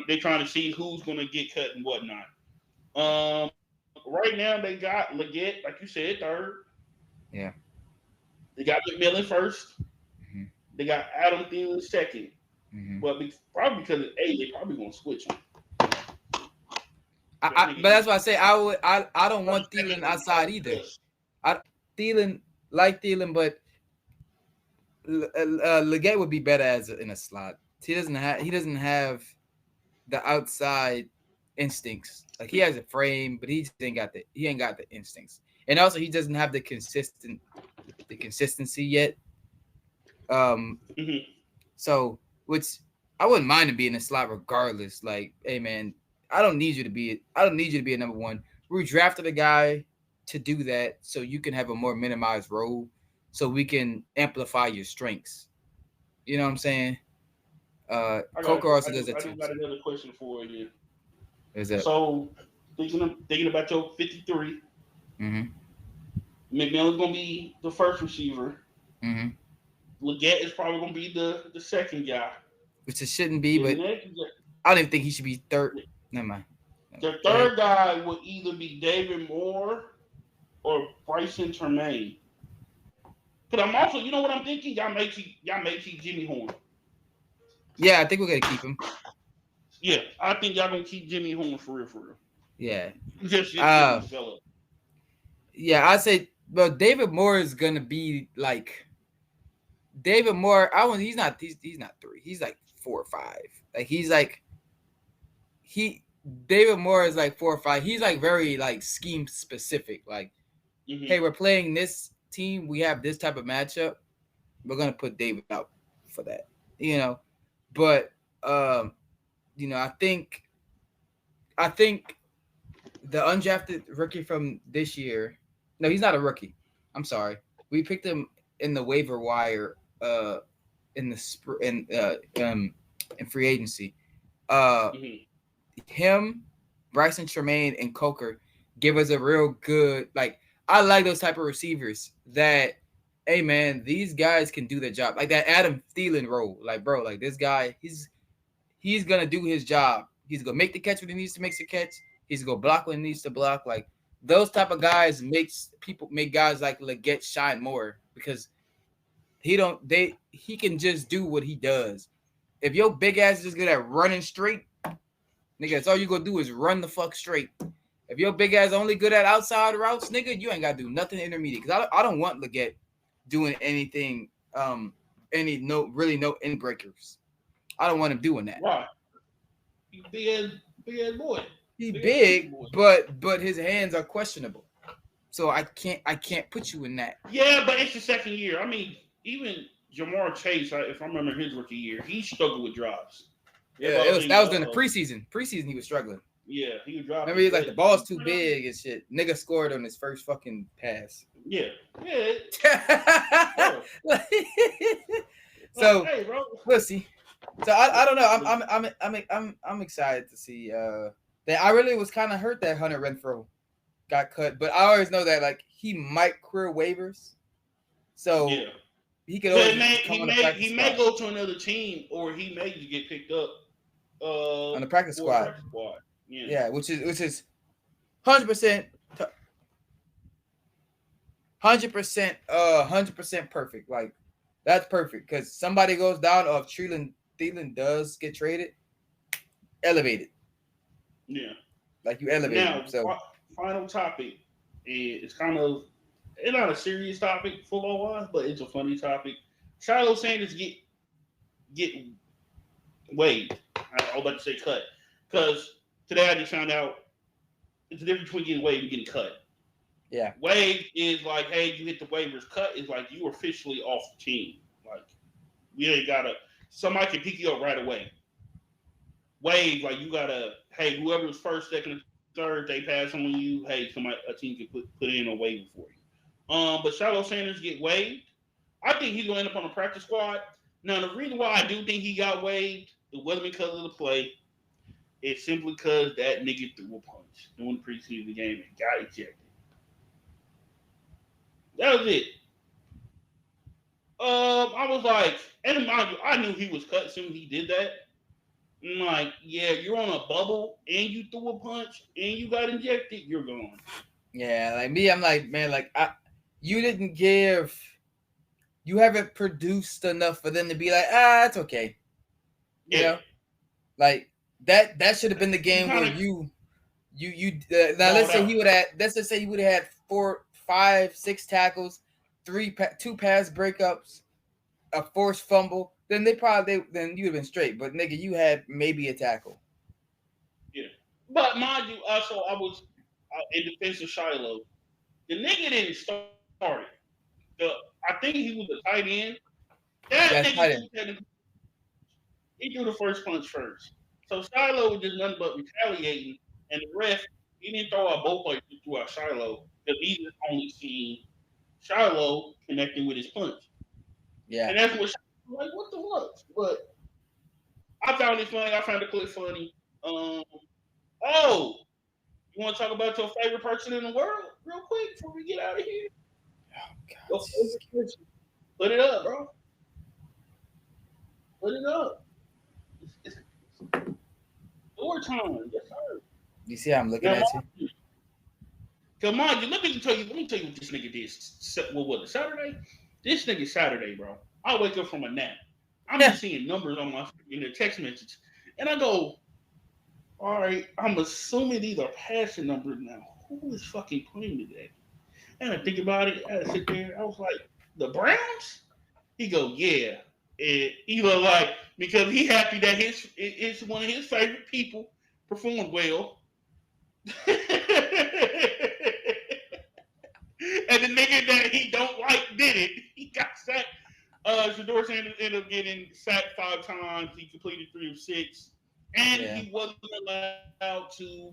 they're trying to see who's gonna get cut and whatnot. Right now they got Leggett, like you said, third. Yeah. They got McMillan first. Mm-hmm. They got Adam Thielen second. Mm-hmm. But probably because of age, they probably gonna switch him. But that's why I say I don't want Thielen outside either. Thielen, but Leggett would be better in a slot. He doesn't have the outside instincts. Like he has a frame, but he just ain't got the instincts. And also he doesn't have the consistency yet. Um Mhm. so which I wouldn't mind him being a slot regardless. Like, hey man, I don't need you to be a number one. We drafted a guy to do that so you can have a more minimized role so we can amplify your strengths. You know what I'm saying? Coker also does that I do too. got another question for you. Is that So thinking about your 53, mm-hmm. McMillan's gonna be the first receiver. Mm-hmm. Leggett is probably gonna be the second guy. Which it shouldn't be, The but next, I don't even think he should be third. Never mind. the Go ahead. third guy would either be David Moore or Bryson Tremaine. Cause I'm also, you know what I'm thinking? Y'all may keep Jimmy Horn. Yeah, I think we're gonna keep him. Yeah, I think y'all gonna keep Jimmy Horn for real, for real. Yeah. Just Uh develop. yeah, I say well David Moore is gonna be like David Moore, I want he's not three. He's like 4 or 5. Like he's like he David Moore is like 4 or 5. He's like very like scheme specific. Like, Hmm. hey, we're playing this team. We have this type of matchup. We're gonna put David out for that. You know, but you know, I think the undrafted rookie from this year. No, he's not a rookie. I'm sorry. We picked him in the waiver wire. In the in free agency. Uh, Hmm. him, Bryson Tremaine, and Coker give us a real good like. I like those type of receivers that, hey man, these guys can do their job. Like that Adam Thielen role. Like bro, like this guy, he's gonna do his job. He's gonna make the catch when he needs to make the catch. He's gonna block when he needs to block. Like those type of guys make guys like Leggett shine more because he can just do what he does. If your big ass is just good at running straight, nigga, that's all you gonna do is run the fuck straight. If your big ass only good at outside routes, nigga, you ain't gotta do nothing intermediate. Cause I don't want Leggett doing anything, no end breakers. I don't want him doing that. Right. Big ass boy. He Big ass freaky big, boy. but his hands are questionable. So I can't put you in that. Yeah, but it's the second year. I mean, even Jamar Chase, if I remember his rookie year, he struggled with drops. Yeah, Everybody was that thinking, was in the preseason. Preseason he was struggling. yeah, he was dropping. Remember, he's like But the ball's too big and shit. Nigga scored on his first fucking pass. yeah, yeah. So Hey, bro. we'll see. So I don't know. I'm excited to see. That I really was kind of hurt that Hunter Renfro got cut, but I always know that like he might clear waivers, so Yeah. he could So always he may go to another team, or he may just get picked up on the practice for squad. practice squad. Yeah, which is 100%, 100% perfect. Like that's perfect because somebody goes down, or if Thielen does get traded, elevated. Yeah. Like you elevated Now, him. So final topic. It's kind of it's not a serious topic football wise, but it's a funny topic. Shilo Sanders get waived. I was about to say cut because today I just found out it's the difference between getting waived and getting cut. yeah, Waived is like, hey, you hit the waivers. Cut is like you officially off the team. Like you ain't gotta. Somebody can pick you up right away. Wave, like you gotta, hey, whoever was first, second, or third, they pass on you. Hey, a team can put in a waiver for you. But Shiloh Sanders get waived. I think he's gonna end up on the practice squad. Now the reason why I do think he got waived, it wasn't because of the play. It's simply because that nigga threw a punch during the preseason game and got ejected. That was it. I was like, and mind you, I knew he was cut soon as he did that. I'm like, yeah, you're on a bubble and you threw a punch and you got injected, you're gone. yeah. Like me, I'm like, man, like you didn't give, you haven't produced enough for them to be like, it's okay. You know, like that should have been the game where you now let's say let's just say he would have had 4, 5, 6 tackles, 2 pass breakups, a forced fumble, then then you'd have been straight. But nigga, you had maybe a tackle. Yeah. But mind you, also I was in defense of Shilo. The nigga didn't start it. The I think he was a tight end. That nigga Yes, tight threw end. he threw the first punch first. So Shiloh was just nothing but retaliating, and the ref he didn't throw out both players, he threw out Shiloh because he just only seen Shiloh connecting with his punch, Yeah. and that's what like what the fuck. But I found it funny. I found the clip funny. Um, oh, you want to talk about your favorite person in the world real quick before we get out of here? Oh God. Your favorite person. Put it up, bro. Put it up. It's door time. Yes, sir. You see how I'm looking Now, at you? come on, let me tell you. Let me tell you what this nigga did. What was it? Saturday? This nigga Saturday, bro. I wake up from a nap. I'm Yeah. just seeing numbers on my in the text message, and I go, all right. I'm assuming these are passing numbers now. Who is fucking playing today? And I think about it. I sit there. I was like, the Browns. He go, yeah. And he look like because he happy that it's one of his favorite people performed well. And the nigga that he don't like did it. He got sacked. Shador Sanders ended up getting sacked 5 times. He completed 3 of 6, and Yeah. he wasn't allowed to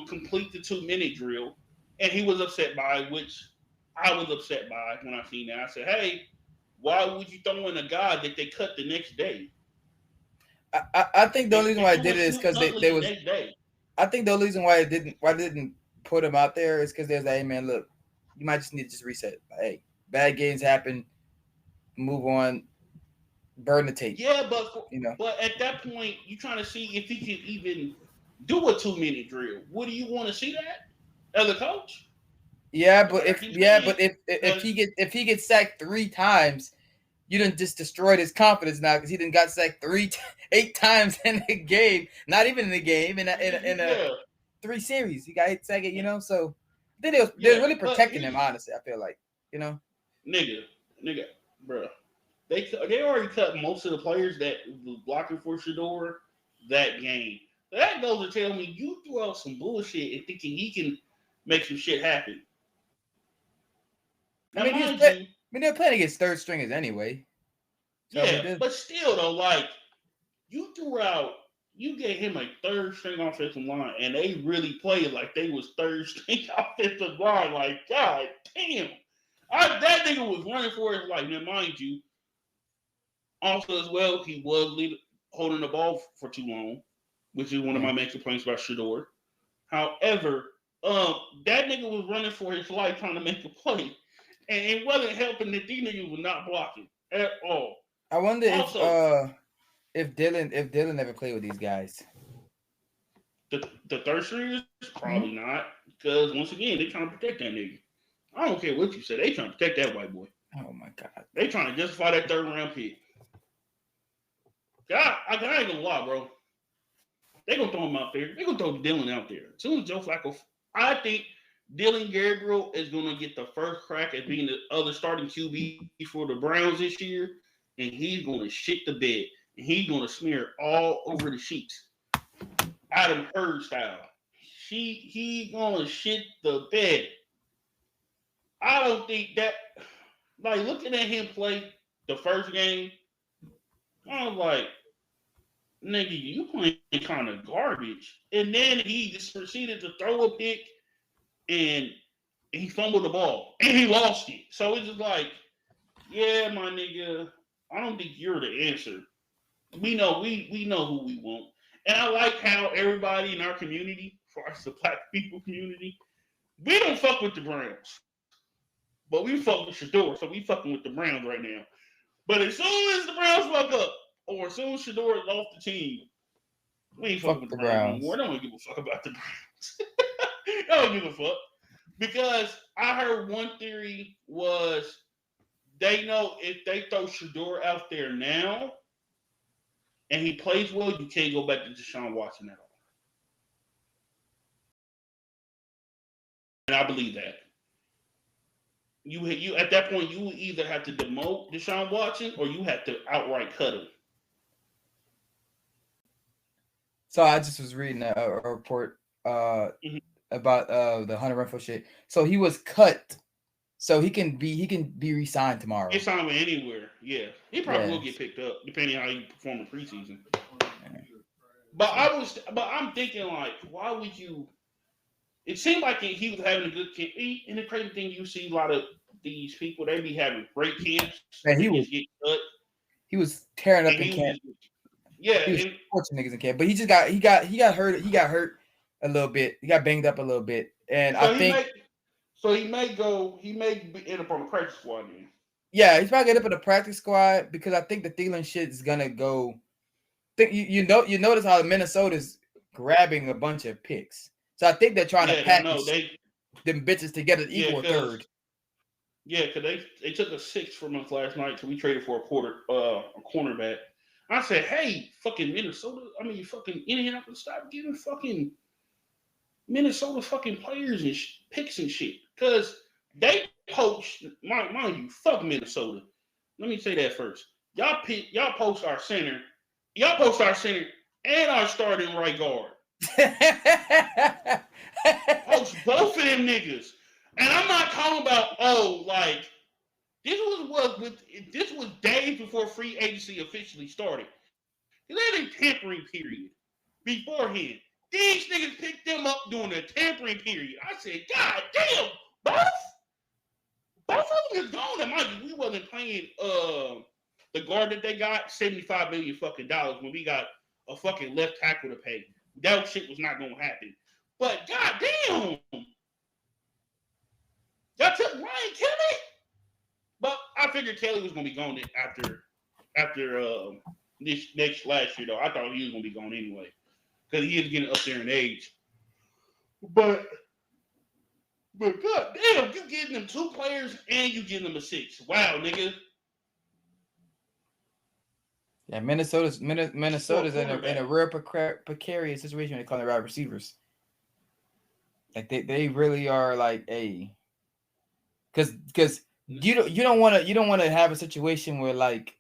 complete the 2-minute drill. And he was upset by it, which I was upset by when I seen that. I said, "Hey, why would you throw in a guy that they cut the next day? I think the only reason They why I threw did in it is Snoop because they Huntley the was. next day." I think the only reason why I didn't put him out there is because there's like, hey man, look, you might just need to just reset. Like, hey, bad games happen, move on, burn the tape. Yeah, You know. but at that point, you trying to see if he can even do a 2-minute drill. Would you want to see that as a coach? Like I keep saying, If because he gets sacked 3 times, you didn't just destroyed his confidence now because he didn't got sacked 8 times in the game. Not even in the game in a yeah, 3 series. He got hit second, you know. So I think they're yeah. really But protecting here's him. Honestly, I feel like you know. nigga, nigga, bro. They already cut most of the players that was blocking for Shador that game. That goes to tell me you threw out some bullshit and thinking he can make some shit happen. I Now, mean, mind you, they're playing against third stringers anyway. So I yeah, mean, but still though, like you threw out, you gave him a third string offensive line, and they really played like they was third string offensive line. Like, God damn, that nigga was running for his life. Now, mind you, also as well, he was holding the ball for too long, which is one of yeah. my main complaints about Shador. However, that nigga was running for his life trying to make a play, and it wasn't helping that these niggas were not blocking at all. I wonder Also, if Dylan ever played with these guys. the third stringers probably Mm-hmm. not because once again they trying to protect that nigga. I don't care what you say, they trying to protect that white boy. Oh my god. They trying to justify that third round pick. I ain't gonna lie, bro. They gonna throw him out there. They gonna throw Dylan out there. As soon as Joe Flacco, I think Dylan Gabriel is gonna get the first crack at being the other starting QB for the Browns this year, and he's gonna shit the bed, and he's gonna smear all over the sheets, Adam Hurd style. He gonna shit the bed. I don't think that. Like looking at him play the first game, I was like, nigga, you playing kind of garbage. And then he just proceeded to throw a pick and he fumbled the ball and he lost it. So it's just like, yeah, my nigga, I don't think you're the answer. We know who we want. And I like how everybody in our community, for us the black people community, we don't fuck with the Browns. But we fuck with Shador, so we fucking with the Browns right now. But as soon as the Browns fuck up, or as soon as Shador is off the team, we ain't fucking Fuck with the the Browns no more. Browns. I don't give a fuck about the Browns. I don't give a fuck. Because I heard one theory was they know if they throw Shador out there now and he plays well, you can't go back to Deshaun Watson at all. And I believe that. You at that point you either have to demote Deshaun Watson or you have to outright cut him. So I just was reading a report Mhm. about the Hunter Renfro shit. So he was cut, so he can be re-signed tomorrow. Get signed with anywhere. Yeah, he probably will get Yes. picked up depending on how you perform in preseason. Yeah. But So I'm thinking like, why would you? It seemed like he was having a good camp. And the crazy thing, you see a lot of these people, they be having great camps man, and just get cut, he was tearing and up in he was camp. just yeah, He was and torching niggas in camp, but he got hurt. He got hurt a little bit. He got banged up a little bit, and I so he think may he may end up on the practice squad then. yeah, he's probably get up in the practice squad because I think the Thielen shit is gonna go. Think you notice how Minnesota's grabbing a bunch of picks, so I think they're trying to Yeah, I know package them bitches together to yeah, equal a cause third. they took a 6 from us last night, so we traded for a cornerback. I said, hey, fucking Minnesota, I mean, fucking Indianapolis, stop giving fucking Minnesota fucking players and picks and shit, cause they poach. Mind you, fuck Minnesota. Let me say that first. Y'all post our center. Y'all post our center and our starting right guard. Post both of them niggas. And I'm not talking about like this was days before free agency officially started. They had a tampering period beforehand. These niggas picked them up during the tampering period. I said, God damn, both? Both of them is gone. And mind you, we wasn't playing the guard that they got $75 million fucking dollars when we got a fucking left tackle to pay. That shit was not gonna happen. But goddamn, y'all took Ryan Kelly. But I figured Kelly was gonna be gone after this next last year though. I thought he was gonna be gone anyway because he is getting up there in age. But goddamn, you getting them 2 players and you getting them a 6. Wow, nigga. Yeah, Minnesota's in a real precarious situation when it comes to wide receivers. Like they really are like a because you don't want to have a situation where like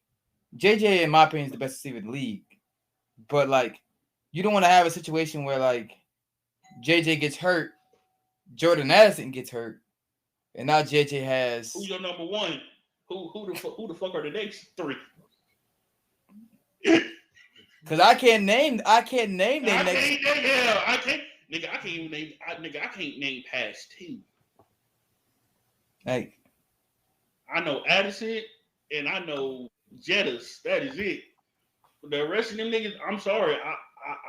JJ in my opinion is the best receiver in the league, but like you don't want to have a situation where like JJ gets hurt, Jordan Addison gets hurt, and now JJ Who's has your number one? Who the fuck are the next 3? because I can't name their I next can't. Yeah, I can't. Nigga, I can't even name. I can't name past 2. like I know Addison and I know Jettas. That is it. The rest of them niggas, I'm sorry.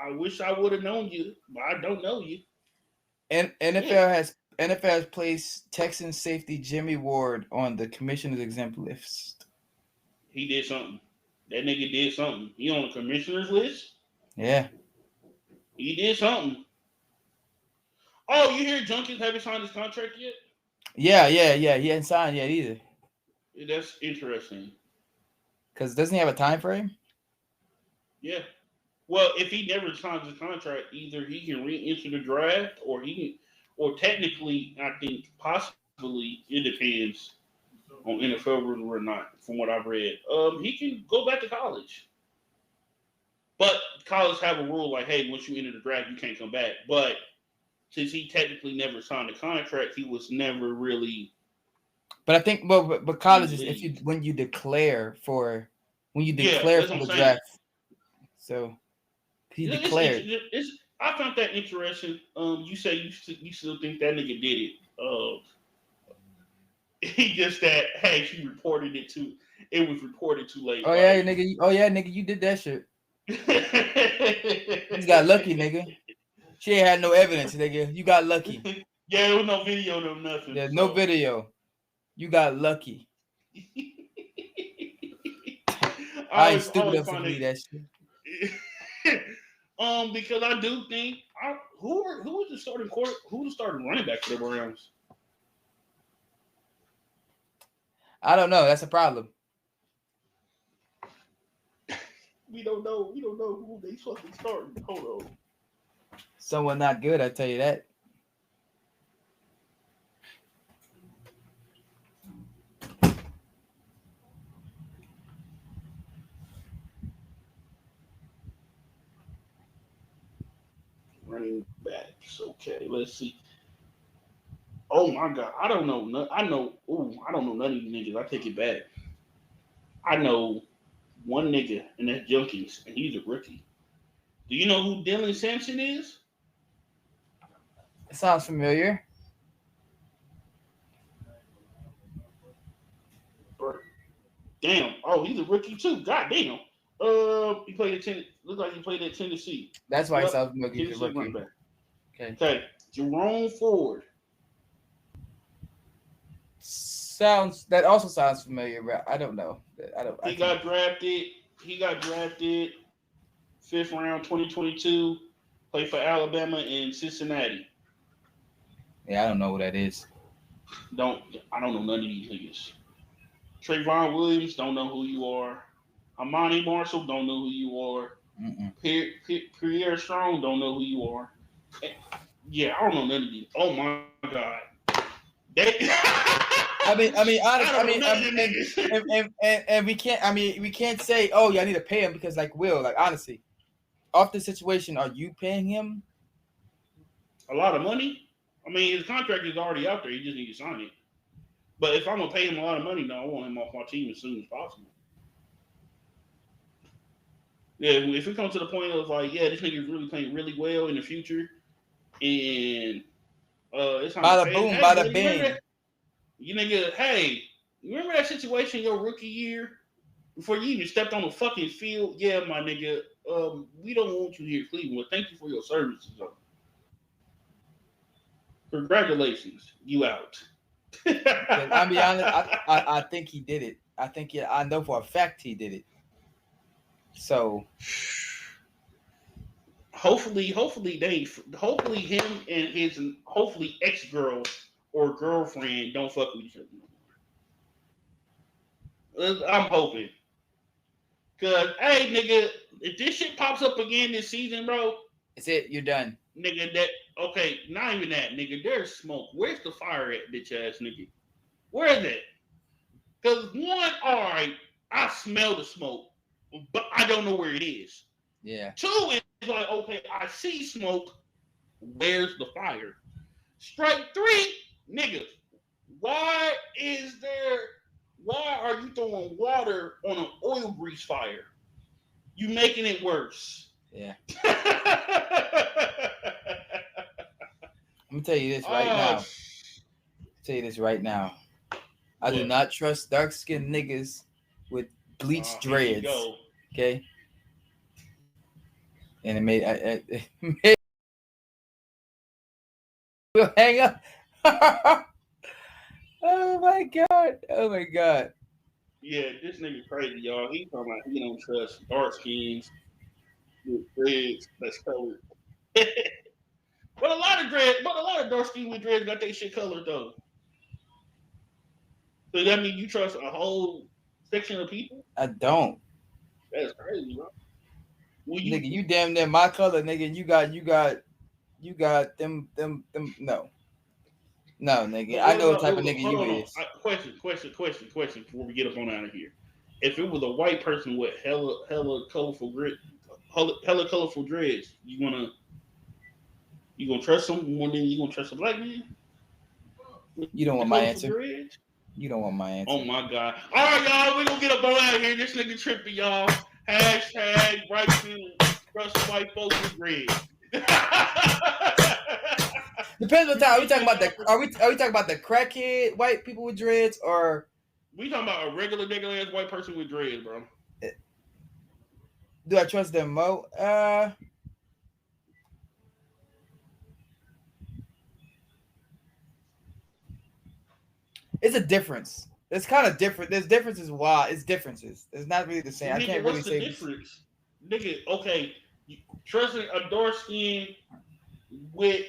I wish I would have known you, but I don't know you. and Shit. NFL has placed Texan safety Jimmy Ward on the commissioner's exempt list. He did something. That nigga did something. He on the commissioner's list. Yeah. He did something. Oh, you hear Junkins haven't signed his contract yet? Yeah. He hasn't signed yet either. That's interesting. Because doesn't he have a time frame? Yeah. Well, if he never signs his contract, either he can re-enter the draft, or technically, I think possibly it depends on NFL rules or not. From what I've read, he can go back to college, but college have a rule like, hey, once you enter the draft, you can't come back. But since he technically never signed a contract, he was never really. But I think, but college is if you when you declare for That's what I'm the saying. draft. So he declared. I found that interesting. You say you still think that nigga did it. He just that hey, she reported it too. It was reported too late. Oh yeah, nigga, you did that shit. You got lucky, nigga. She ain't had no evidence, nigga. You got lucky. Yeah, there was no video, no nothing. There's no video. You got lucky. I ain't stupid enough to believe that shit. Because I do think who was the starting who was the starting running back for the Browns? I don't know. That's a problem. We don't know who they fucking starting. Hold on. Someone not good, I tell you that. facts. Okay, let's see. Oh my god, I don't know. I know. Ooh, I don't know none of these niggas. I take it back. I know one nigga, and that's Junkies, and he's a rookie. Do you know who Dylan Sampson is? It sounds familiar. Damn. Oh, he's a rookie too. God damn. He played at Tennessee. Looks like he played at Tennessee. That's why Yep. it sounds familiar. He's a Tennessee running rookie. back. Okay. Okay. Jerome Ford. That also sounds familiar, but I don't know. He got drafted 5th round 2022. Played for Alabama and Cincinnati. Yeah, I don't know who that is. I don't know none of these niggas. Trayvon Williams, don't know who you are. Amani Marshall, don't know who you are. Pierre Strong, don't know who you are. Yeah, I don't know none of these. Oh my god. And we can't say, oh, yeah, I need to pay him because, like, honestly, off the situation, are you paying him a lot of money? I mean, his contract is already out there. He just needs to sign it. But if I'm gonna pay him a lot of money, no, I want him off my team as soon as possible. Yeah, if it comes to the point of like, yeah, this nigga is really playing really well in the future, and it's time bada to pay boom, him. bada bing. You nigga, hey, remember that situation your rookie year before you even stepped on the fucking field? Yeah, my nigga, we don't want you here, Cleveland. Thank you for your services. Congratulations, you out. I'll be honest. I think he did it. I know for a fact he did it. So hopefully him and his ex-girl or girlfriend don't fuck with each other. I'm hoping. Cause hey nigga, if this shit pops up again this season, bro, it's it. You're done. Nigga, not even that, nigga. There's smoke. Where's the fire at, bitch ass nigga? Where is it? Cause one, alright, I smell the smoke, but I don't know where it is. Yeah. 2 is like, okay, I see smoke. Where's the fire? Strike 3, niggas. Why are you throwing water on an oil grease fire? You making it worse. Yeah. I'm gonna tell you this right now. I do not trust dark-skinned niggas with bleached dreads. Okay. And it made we'll hang up. Oh my god. Yeah, this nigga crazy, y'all. He talking about he don't trust dark skins with dreads that's colored. But a lot of dark skins with dreads got their shit colored though. So that mean you trust a whole section of people? I don't. That's crazy, bro. Nigga, you damn near my color, nigga. You got them. No, nigga. I know what type of nigga you is. Question before we get up on out of here. If it was a white person with hella colorful dreads, you gonna trust them more than you gonna trust a black man? You don't want my answer. You don't want my answer. Oh my god. Alright, y'all, we gonna get up on out of here. This nigga tripping, y'all. Hashtag right trust white folks with dreads. Depends what time. Are we talking about are we talking about the crackhead white people with dreads, or we talking about a regular ass white person with dreads, bro? Do I trust them more? It's a difference. It's kind of different. There's differences. Why? It's differences. It's not really the same. Nigga, I can't really say. What's the difference? Nigga, okay, trusting a dark skin with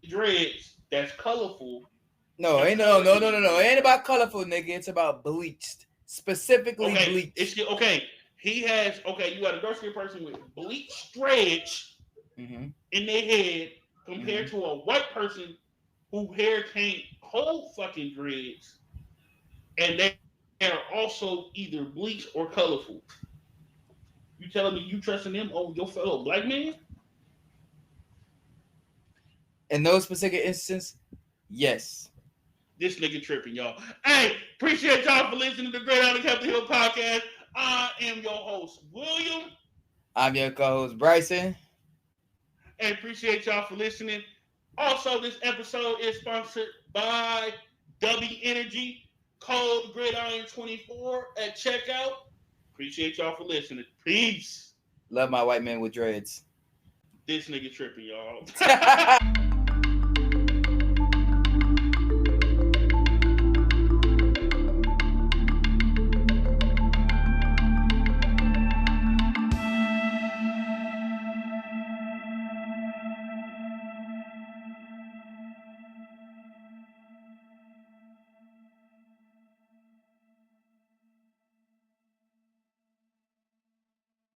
dreads that's colorful. No. It ain't about colorful, nigga. It's about bleached, specifically bleached. It's okay. You got a dark skinned person with bleached dreads in their head compared to a white person whose hair can't hold fucking dreads, and they are also either bleached or colorful. You telling me you trusting them over your fellow black man? In those specific instances, yes. This nigga tripping, y'all. Hey, appreciate y'all for listening to the Gridiron and Captain Hill podcast. I am your host, William. I'm your co-host, Bryson. And appreciate y'all for listening. Also, this episode is sponsored by Dubby Energy. Code Gridiron24 at checkout. Appreciate y'all for listening. Peace. Love my white man with dreads. This nigga tripping, y'all.